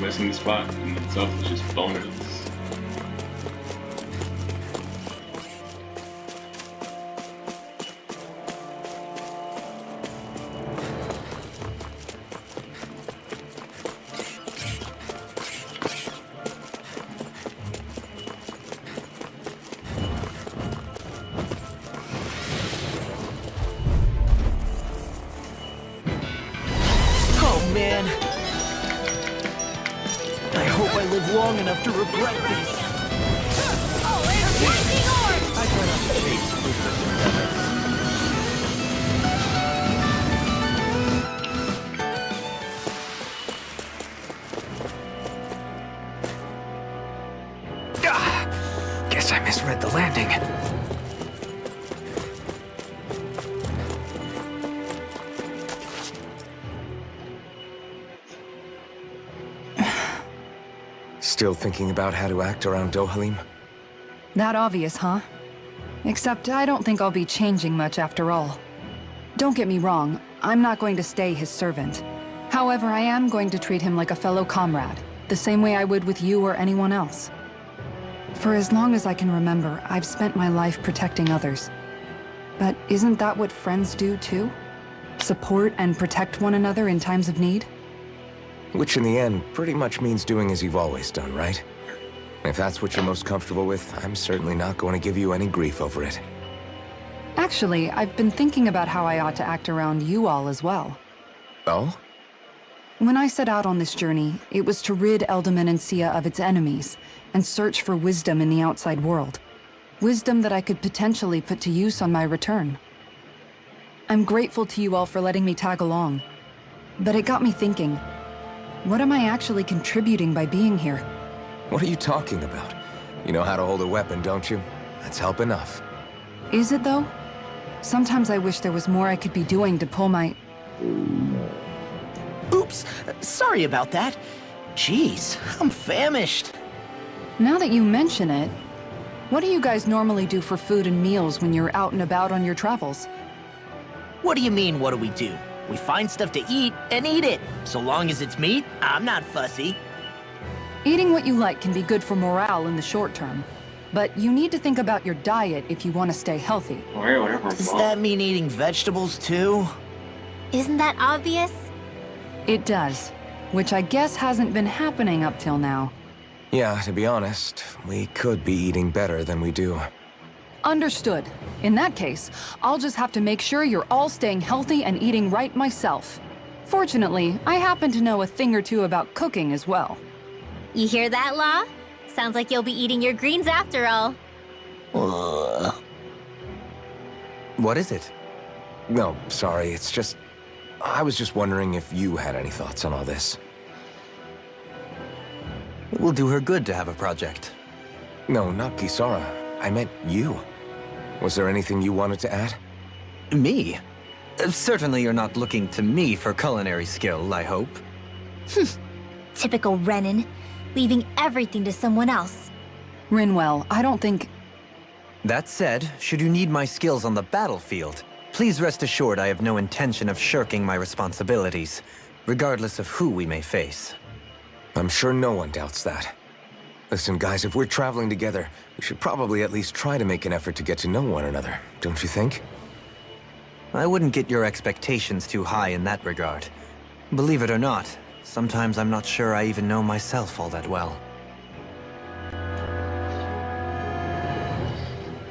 Missing the spot in itself is just bonus. Oh man. I hope I live long enough to regret this. Oh, there's lightning orb! I try not to chase fruitless endeavors. Guess I misread the landing. Still thinking about how to act around Dohalim? That obvious, huh? Except I don't think I'll be changing much after all. Don't get me wrong, I'm not going to stay his servant. However, I am going to treat him like a fellow comrade, the same way I would with you or anyone else. For as long as I can remember, I've spent my life protecting others. But isn't that what friends do too? Support and protect one another in times of need? Which in the end pretty much means doing as you've always done, right? If that's what you're most comfortable with, I'm certainly not going to give you any grief over it. Actually, I've been thinking about how I ought to act around you all as well. Oh? When I set out on this journey, it was to rid Eldaman and Sia of its enemies, and search for wisdom in the outside world. Wisdom that I could potentially put to use on my return. I'm grateful to you all for letting me tag along. But it got me thinking, what am I actually contributing by being here? What are you talking about? You know how to hold a weapon, don't you? That's help enough. Is it though? Sometimes I wish there was more I could be doing to pull my... Oops, sorry about that. Jeez, I'm famished. Now that you mention it, what do you guys normally do for food and meals when you're out and about on your travels? What do you mean, what do we do? We find stuff to eat and eat it. So long as it's meat, I'm not fussy. Eating what you like can be good for morale in the short term. But you need to think about your diet if you want to stay healthy. Alright, whatever, Does Mom. that mean eating vegetables too? Isn't that obvious? It does. Which I guess hasn't been happening up till now. Yeah, to be honest, we could be eating better than we do. Understood. In that case, I'll just have to make sure you're all staying healthy and eating right myself. Fortunately, I happen to know a thing or two about cooking as well. You hear that, Law? Sounds like you'll be eating your greens after all. What is it? No, sorry, it's just... I was just wondering if you had any thoughts on all this. It will do her good to have a project. No, not Kisara. I meant you. Was there anything you wanted to add? Me? Certainly you're not looking to me for culinary skill, I hope. Typical Renan, leaving everything to someone else. Rinwell, I don't think... That said, should you need my skills on the battlefield, please rest assured I have no intention of shirking my responsibilities, regardless of who we may face. I'm sure no one doubts that. Listen, guys, if we're traveling together, we should probably at least try to make an effort to get to know one another, don't you think? I wouldn't get your expectations too high in that regard. Believe it or not, sometimes I'm not sure I even know myself all that well.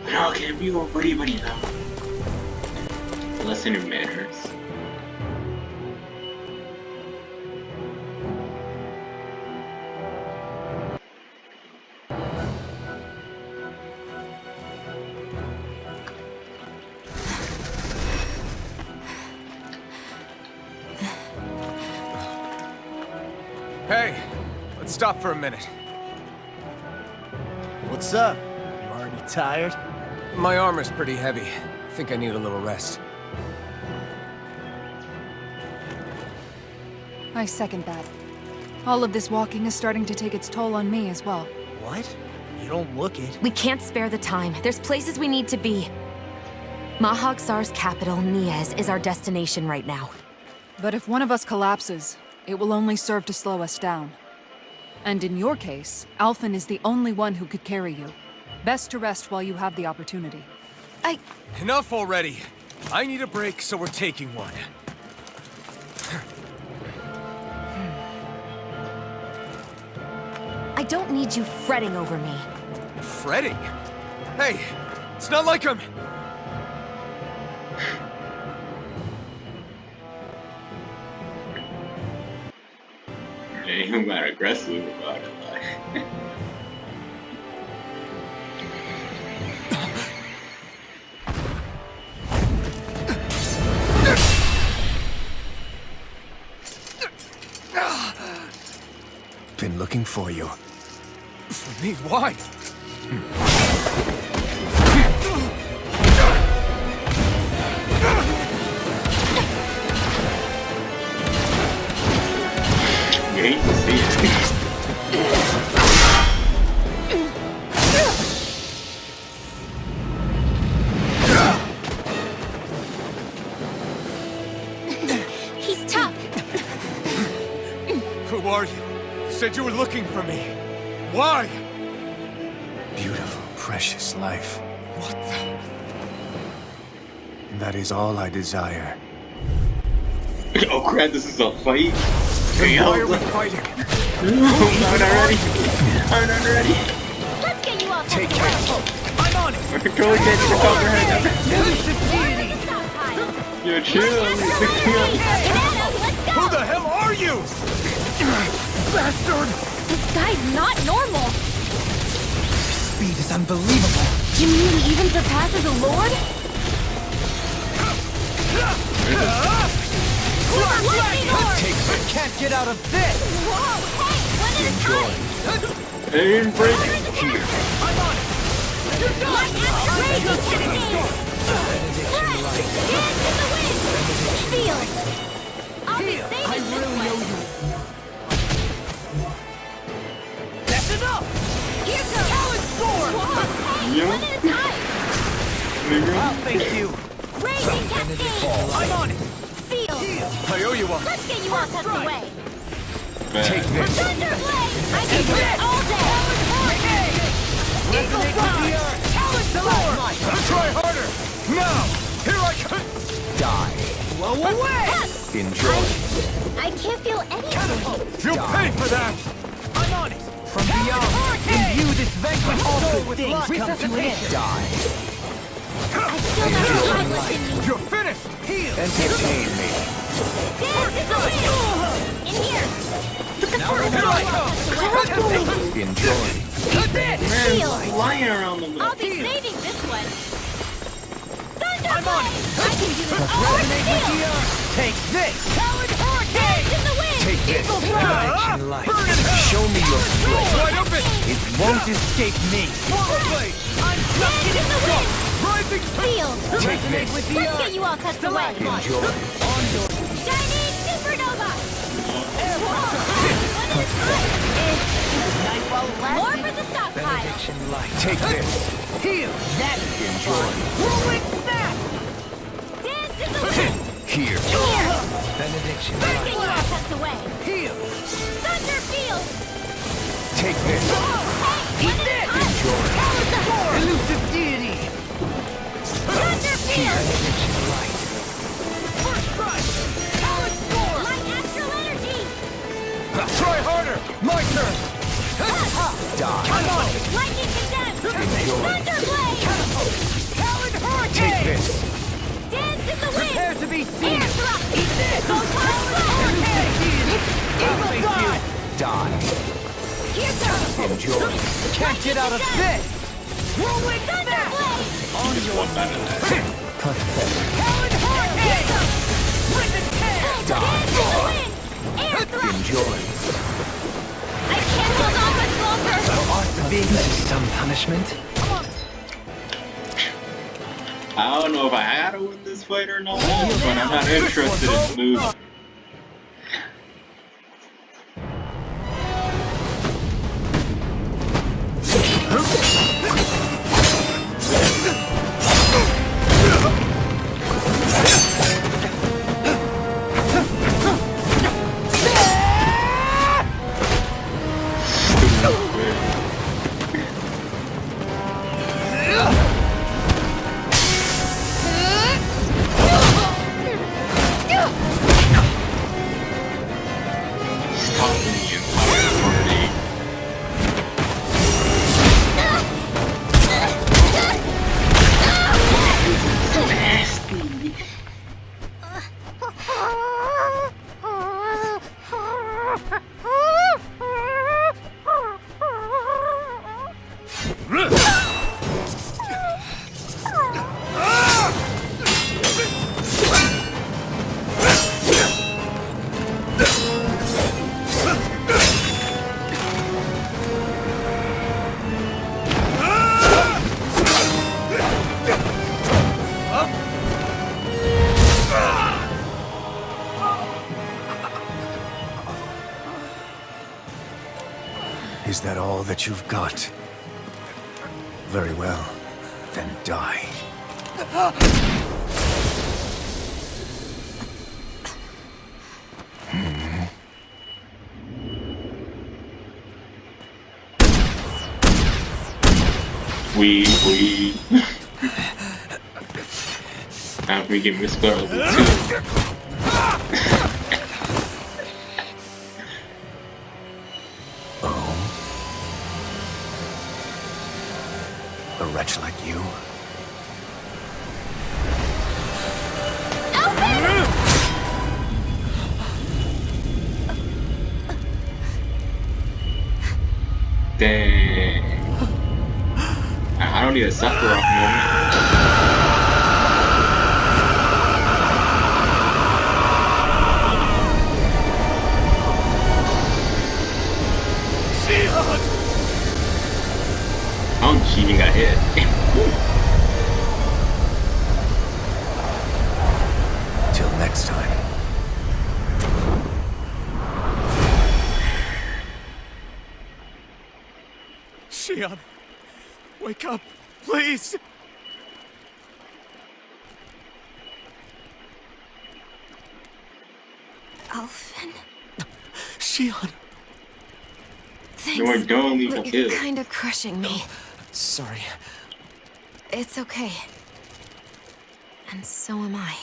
Okay, we go buddy now. Lesson in manners. Hey, let's stop for a minute. What's up? You already tired? My armor's pretty heavy. I think I need a little rest. I second that. All of this walking is starting to take its toll on me as well. What? You don't look it. We can't spare the time. There's places we need to be. Mahag Saar's capital, Niez, is our destination right now. But if one of us collapses, it will only serve to slow us down. And in your case, Alphen is the only one who could carry you. Best to rest while you have the opportunity. Enough already. I need a break, so we're taking one. I don't need you fretting over me. Fretting? Hey, it's not like I'm... I'm not aggressive about it. Been looking for you. For me? Why? You hate to see it. He's tough. Who are you? Said you were looking for me. Why? Beautiful, precious life. What the... That is all I desire. Oh crap, this is a fight? Then why are we fighting? I'm not ready. I'm not ready. Let's get you off Take the care. ground. I'm on it! My controller can't even comprehend. Stop hiding. Yo, chill. Who the hell are you? Bastard! This guy's not normal. Speed is unbelievable. You mean he even surpasses a lord? I can't get out of this! Whoa, hey, one at a time. Aim break. Here. I'm on it! Like after raging technique. Dance in the wind. Feel. I'll be saving this way. That's enough! Here goes. Challenge sword! Whoa, hey, Yeah. one at a time. Oh, thank you. Raging cascade. I'm on it! Feel. I owe you one. Let's get you off the way. Take this. Thunderblade! I can do it all day! Eagle Frost! Challenge sword! I'll try harder! Now! Here I come! Die. Blow away! Enjoy. I can't feel anything. You'll pay for that! I'm on it! From beyond, imbue this vanquished soul with life. Resuscitation. Die. I still know the time within me. You're finished! Heal! Entertain me. Dance is the wind! In here! The Now first here I one! Enjoy. Shield! Flying around the I'll world. be saving this one! I'm on it! I can do it all Resonate with the shield! earth! Take this! Talon Hurricane! Dance in the wind! Take this. Connection light. Burn in hell! Show me your strength. Wide open! It won't escape me. Swallow blade! I'm just Dance in getting the wind! started! Rising Shield! Take this. with the Let's get earth! you all tucked away! Enjoy. Shining Supernova! More for the stockpile! Benediction light. Take this. Heal! That Enjoy. whirling snap! Dance in the wind! Here. Here! Benediction Let's get light. you all tucked away! Heal! Thunder Field! Take this. Hey! Eat this! Enjoy. Elusive deity! Thunder Field! Benediction light. First strike! Talon storm! My astral energy! Try harder! My turn! Die. I'm on it! Lightning condemned! Enjoy. Thunder Blade! Talon Hurricane! Take this. Dance in the wind! Prepare to be seen! Air thrust! Eat this! Go Talon Evil die! Die. Here goes! Enjoy. Can't get out of this! Whirling Thunder snap! Blade! On your Pathetic. Talon Hurricane! Risen tear! Dance in the wind! Air thrust! Enjoy. I can't hold on much longer! Thou art the being. This is some punishment. I don't know if I had to win this fight or not, but I'm not interested in losing. Stopping the entire party. So nasty. Is that all that you've got? Very well. Then die. We After we get Miss level 2. A wretch like you? Dang. I don't need a Sephiroth moment. Oh, she even got hit. Till next time. Shion, wake up, please! Alphen, Shion! thanks. No, don't leave But a you're kill. kind of crushing me. Sorry. It's okay. And so am I.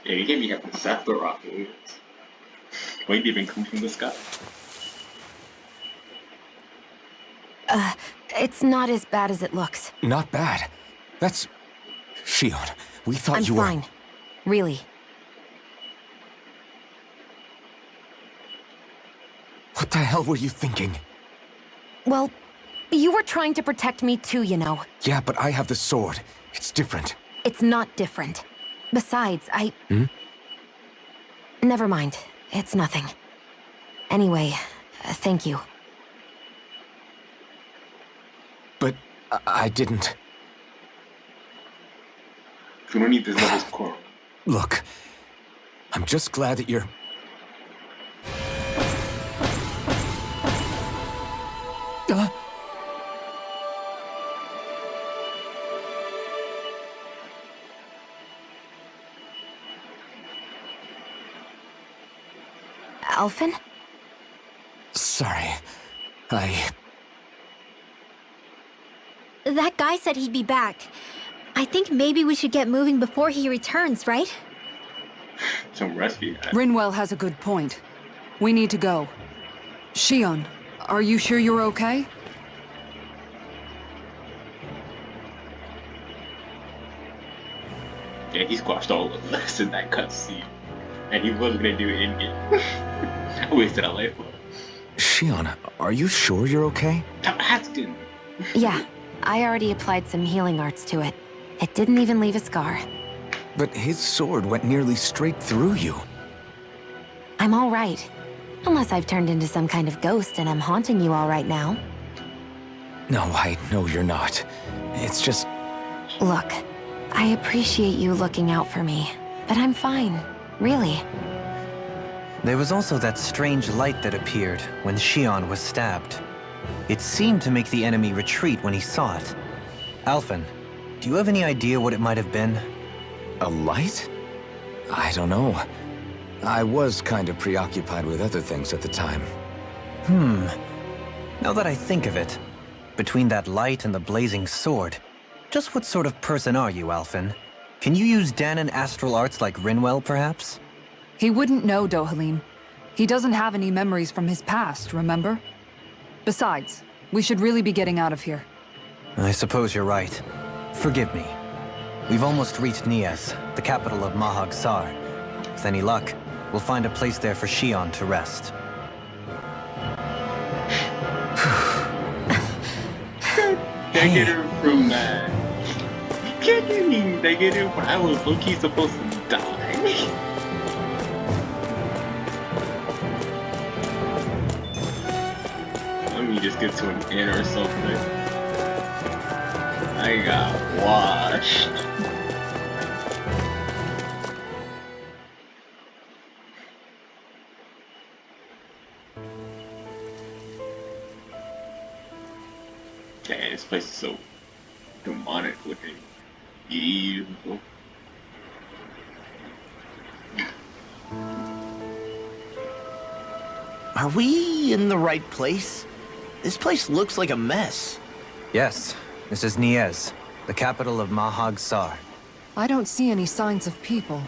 Yeah, you can't be having Sephiroth moves. Wait, even come from the sky. It's not as bad as it looks. Not bad. That's... Shion, we thought I'm you were... fine. Really. What the hell were you thinking? Well, you were trying to protect me too, you know. Yeah, but I have the sword. It's different. It's not different. Besides, Never mind. It's nothing. Anyway, thank you. But I didn't... We don't need this level's quarrel. Look, I'm just glad that you're... Alphen? Sorry. That guy said he'd be back. I think maybe we should get moving before he returns, right? Some rescue guy. Rinwell has a good point. We need to go. Shion, are you sure you're okay? Yeah, he squashed all of us in that cutscene. And he wasn't gonna do it in game. I wasted a life. Shion, are you sure you're okay? Stop asking. Yeah, I already applied some healing arts to it. It didn't even leave a scar. But his sword went nearly straight through you. I'm all right. Unless I've turned into some kind of ghost and I'm haunting you all right now. No, I know you're not. It's just... Look, I appreciate you looking out for me, but I'm fine, really. There was also that strange light that appeared when Shion was stabbed. It seemed to make the enemy retreat when he saw it. Alphen, do you have any idea what it might have been? A light? I don't know. I was kind of preoccupied with other things at the time. Now that I think of it, between that light and the blazing sword, just what sort of person are you, Alphen? Can you use Danon astral arts like Rinwell, perhaps? He wouldn't know, Dohalim. He doesn't have any memories from his past, remember? Besides, we should really be getting out of here. I suppose you're right. Forgive me. We've almost reached Niez, the capital of Mahag Saar. With any luck, we'll find a place there for Shion to rest. Can't get her from that. Can't get me. They get her when I was low-key supposed to die. Let me just get to an inn or something. I got washed. Dang, this place is so demonic looking. Evil. Are we in the right place? This place looks like a mess. Yes, this is Niez, the capital of Mahag Saar. I don't see any signs of people.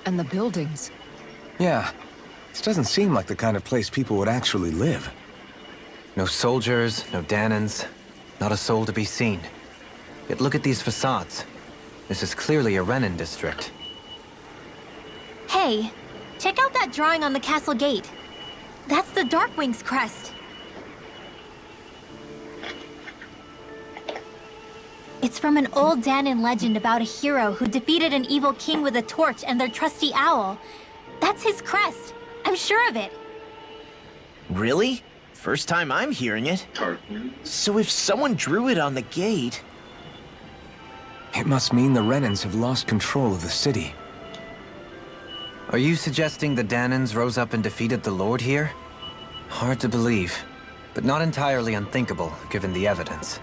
And the buildings. Yeah, this doesn't seem like the kind of place people would actually live. No soldiers, no Danons, not a soul to be seen. Yet look at these facades. This is clearly a Renin district. Hey, check out that drawing on the castle gate. That's the Darkwing's crest. It's from an old Danon legend about a hero who defeated an evil king with a torch and their trusty owl. That's his crest. I'm sure of it. Really? First time I'm hearing it. Tarkin. So if someone drew it on the gate... It must mean the Renins have lost control of the city. Are you suggesting the Danons rose up and defeated the Lord here? Hard to believe, but not entirely unthinkable, given the evidence.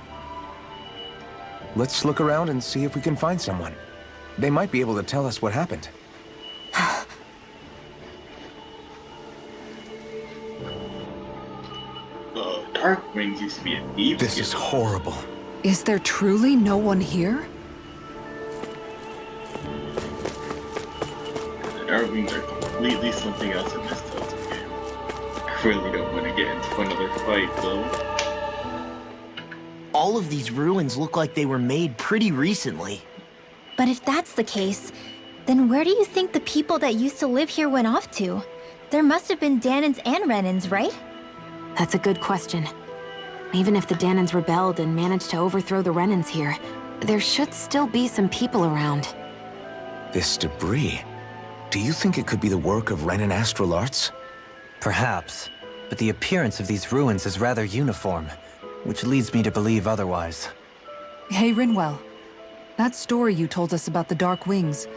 Let's look around and see if we can find someone. They might be able to tell us what happened. Darkwings used to be a thief. This is horrible. Is there truly no one here? Dark Wings are completely something else in this Telltale game. I really don't want to get into another fight, though. All of these ruins look like they were made pretty recently. But if that's the case, then where do you think the people that used to live here went off to? There must have been Dahnans and Renans, right? That's a good question. Even if the Dahnans rebelled and managed to overthrow the Renans here, there should still be some people around. This debris. Do you think it could be the work of Renan Astral Arts? Perhaps, but the appearance of these ruins is rather uniform, which leads me to believe otherwise. Hey, Rinwell. That story you told us about the Dark Wings.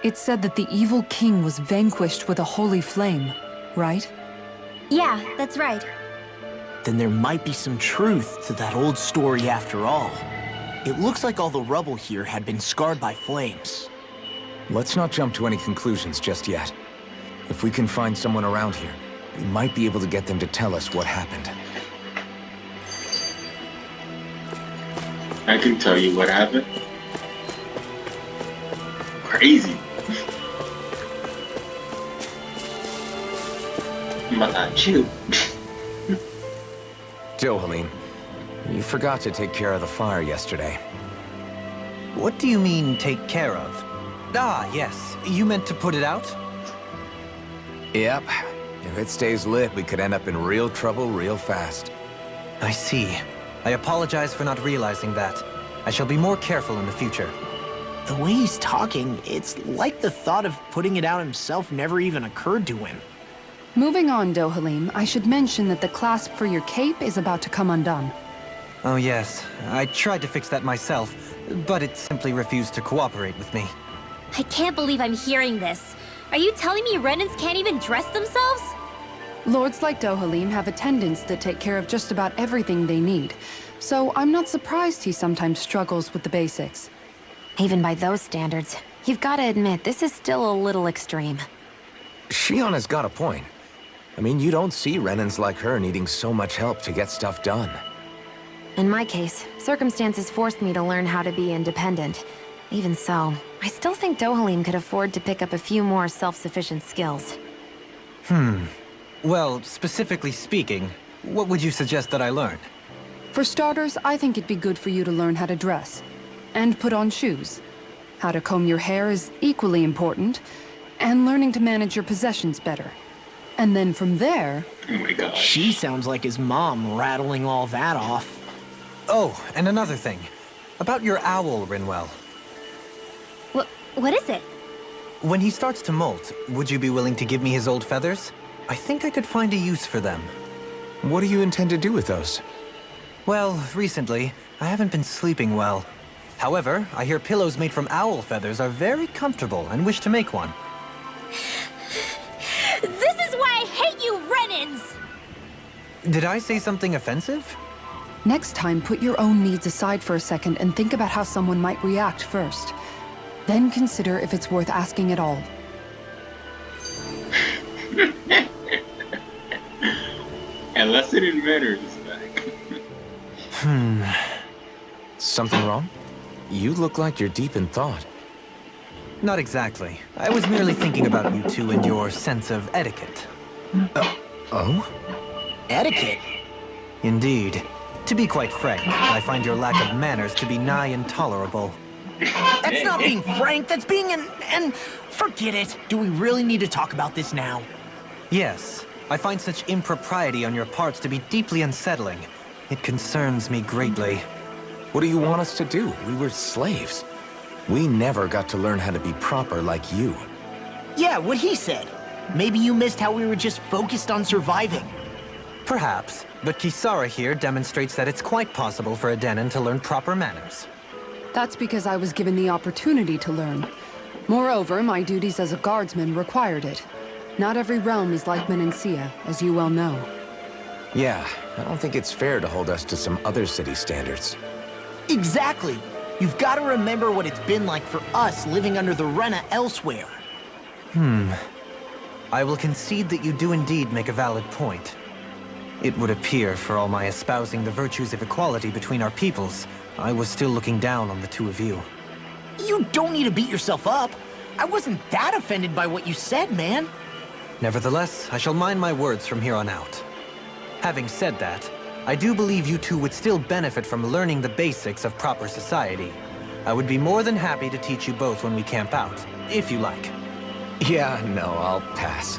It said that the evil king was vanquished with a holy flame, right? Yeah, that's right. Then there might be some truth to that old story after all. It looks like all the rubble here had been scarred by flames. Let's not jump to any conclusions just yet. If we can find someone around here, we might be able to get them to tell us what happened. I can tell you what happened. Crazy. Machu. Dohalim, you forgot to take care of the fire yesterday. What do you mean, take care of? Ah, yes. You meant to put it out? Yep. If it stays lit, we could end up in real trouble real fast. I see. I apologize for not realizing that. I shall be more careful in the future. The way he's talking, it's like the thought of putting it out himself never even occurred to him. Moving on, Dohalim, I should mention that the clasp for your cape is about to come undone. Oh yes, I tried to fix that myself, but it simply refused to cooperate with me. I can't believe I'm hearing this. Are you telling me Renans can't even dress themselves? Lords like Dohalim have attendants that take care of just about everything they need, so I'm not surprised he sometimes struggles with the basics. Even by those standards, you've got to admit this is still a little extreme. Shion has got a point. I mean, you don't see Renans like her needing so much help to get stuff done. In my case, circumstances forced me to learn how to be independent. Even so, I still think Dohalim could afford to pick up a few more self-sufficient skills. Well, specifically speaking, what would you suggest that I learn? For starters, I think it'd be good for you to learn how to dress. And put on shoes. How to comb your hair is equally important. And learning to manage your possessions better. And then from there... Oh my god. She sounds like his mom rattling all that off. Oh, and another thing. About your owl, Rinwell. What is it? When he starts to molt, would you be willing to give me his old feathers? I think I could find a use for them. What do you intend to do with those? Well, recently, I haven't been sleeping well. However, I hear pillows made from owl feathers are very comfortable and wish to make one. This is why I hate you, Renans! Did I say something offensive? Next time, put your own needs aside for a second and think about how someone might react first. Then consider if it's worth asking at all. And lesson in manners back. Something wrong? You look like you're deep in thought. Not exactly. I was merely thinking about you two and your sense of etiquette. Oh? Etiquette? Indeed. To be quite frank, I find your lack of manners to be nigh intolerable. That's not being frank, that's being and forget it. Do we really need to talk about this now? Yes. I find such impropriety on your parts to be deeply unsettling. It concerns me greatly. What do you want us to do? We were slaves. We never got to learn how to be proper like you. Yeah, what he said. Maybe you missed how we were just focused on surviving. Perhaps, but Kisara here demonstrates that it's quite possible for a Dahnan to learn proper manners. That's because I was given the opportunity to learn. Moreover, my duties as a guardsman required it. Not every realm is like Menancia, as you well know. Yeah, I don't think it's fair to hold us to some other city standards. Exactly. You've got to remember what it's been like for us living under the Rena elsewhere. I will concede that you do indeed make a valid point. It would appear, for all my espousing the virtues of equality between our peoples, I was still looking down on the two of you. You don't need to beat yourself up. I wasn't that offended by what you said, man. Nevertheless, I shall mind my words from here on out. Having said that, I do believe you two would still benefit from learning the basics of proper society. I would be more than happy to teach you both when we camp out, if you like. Yeah, no, I'll pass.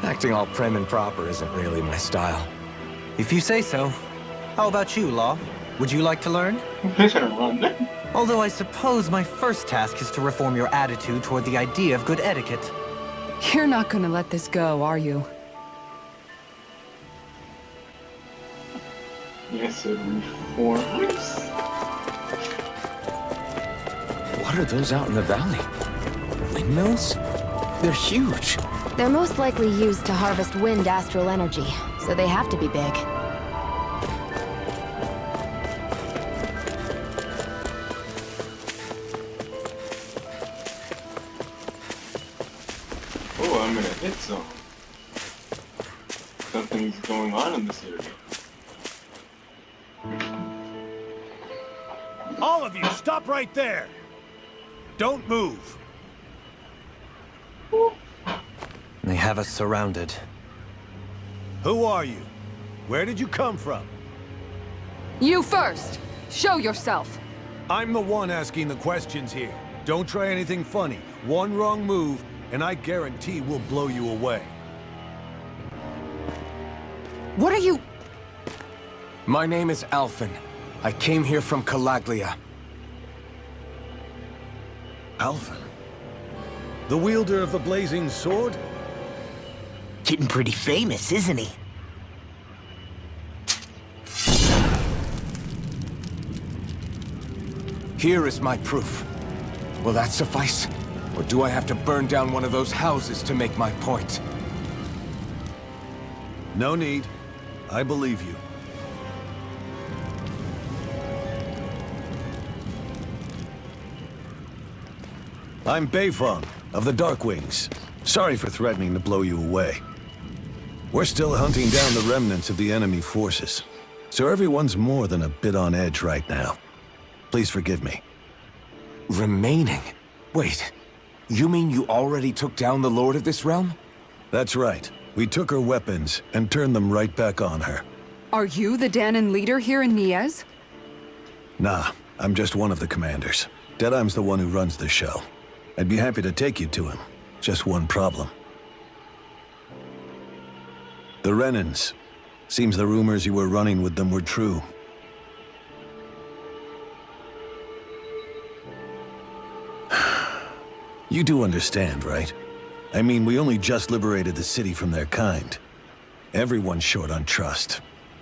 Acting all prim and proper isn't really my style. If you say so. How about you, Law? Would you like to learn? Although I suppose my first task is to reform your attitude toward the idea of good etiquette. You're not gonna let this go, are you? Yes, it reforms. What are those out in the valley? Windmills? They're huge. They're most likely used to harvest wind astral energy, so they have to be big. Oh, I'm in a hit zone. Something's going on in this area. All of you, stop right there! Don't move! They have us surrounded. Who are you? Where did you come from? You first! Show yourself! I'm the one asking the questions here. Don't try anything funny. One wrong move, and I guarantee we'll blow you away. What are you... My name is Alphen. I came here from Calaglia. Alphen? The wielder of the blazing sword? Getting pretty famous, isn't he? Here is my proof. Will that suffice? Or do I have to burn down one of those houses to make my point? No need. I believe you. I'm Beifong, of the Darkwings. Sorry for threatening to blow you away. We're still hunting down the remnants of the enemy forces, so everyone's more than a bit on edge right now. Please forgive me. Remaining? Wait, you mean you already took down the Lord of this realm? That's right. We took her weapons and turned them right back on her. Are you the Dahnan leader here in Niez? Nah, I'm just one of the commanders. Deadeye's the one who runs the show. I'd be happy to take you to him. Just one problem. The Renans. Seems the rumors you were running with them were true. You do understand, right? I mean, we only just liberated the city from their kind. Everyone's short on trust.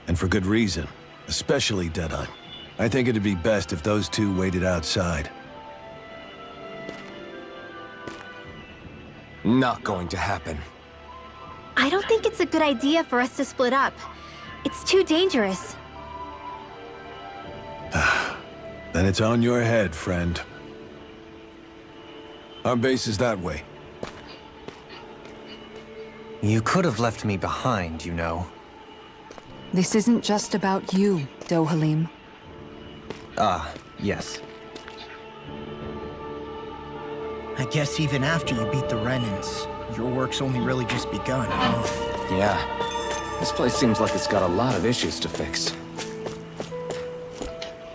And for good reason. Especially Deadeye. I think it'd be best if those two waited outside. Not going to happen. I don't think it's a good idea for us to split up. It's too dangerous. Then it's on your head, friend. Our base is that way. You could have left me behind, you know. This isn't just about you, Dohalim. Ah, yes. I guess even after you beat the Renans, your work's only really just begun, huh? Yeah. This place seems like it's got a lot of issues to fix.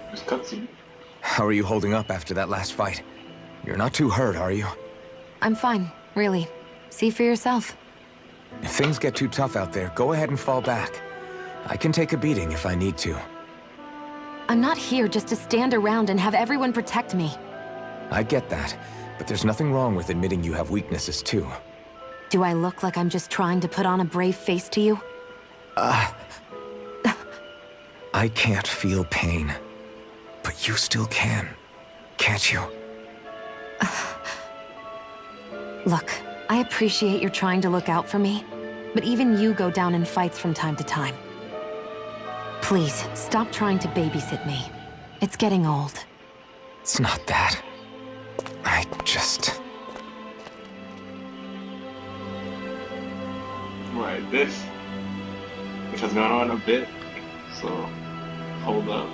There's cutscene. How are you holding up after that last fight? You're not too hurt, are you? I'm fine, really. See for yourself. If things get too tough out there, go ahead and fall back. I can take a beating if I need to. I'm not here just to stand around and have everyone protect me. I get that, but there's nothing wrong with admitting you have weaknesses too. Do I look like I'm just trying to put on a brave face to you? I can't feel pain. But you still can, can't you? Look, I appreciate you're trying to look out for me, but even you go down in fights from time to time. Please, stop trying to babysit me. It's getting old. It's not that. I just... Right, this, which has gone on a bit, so hold up.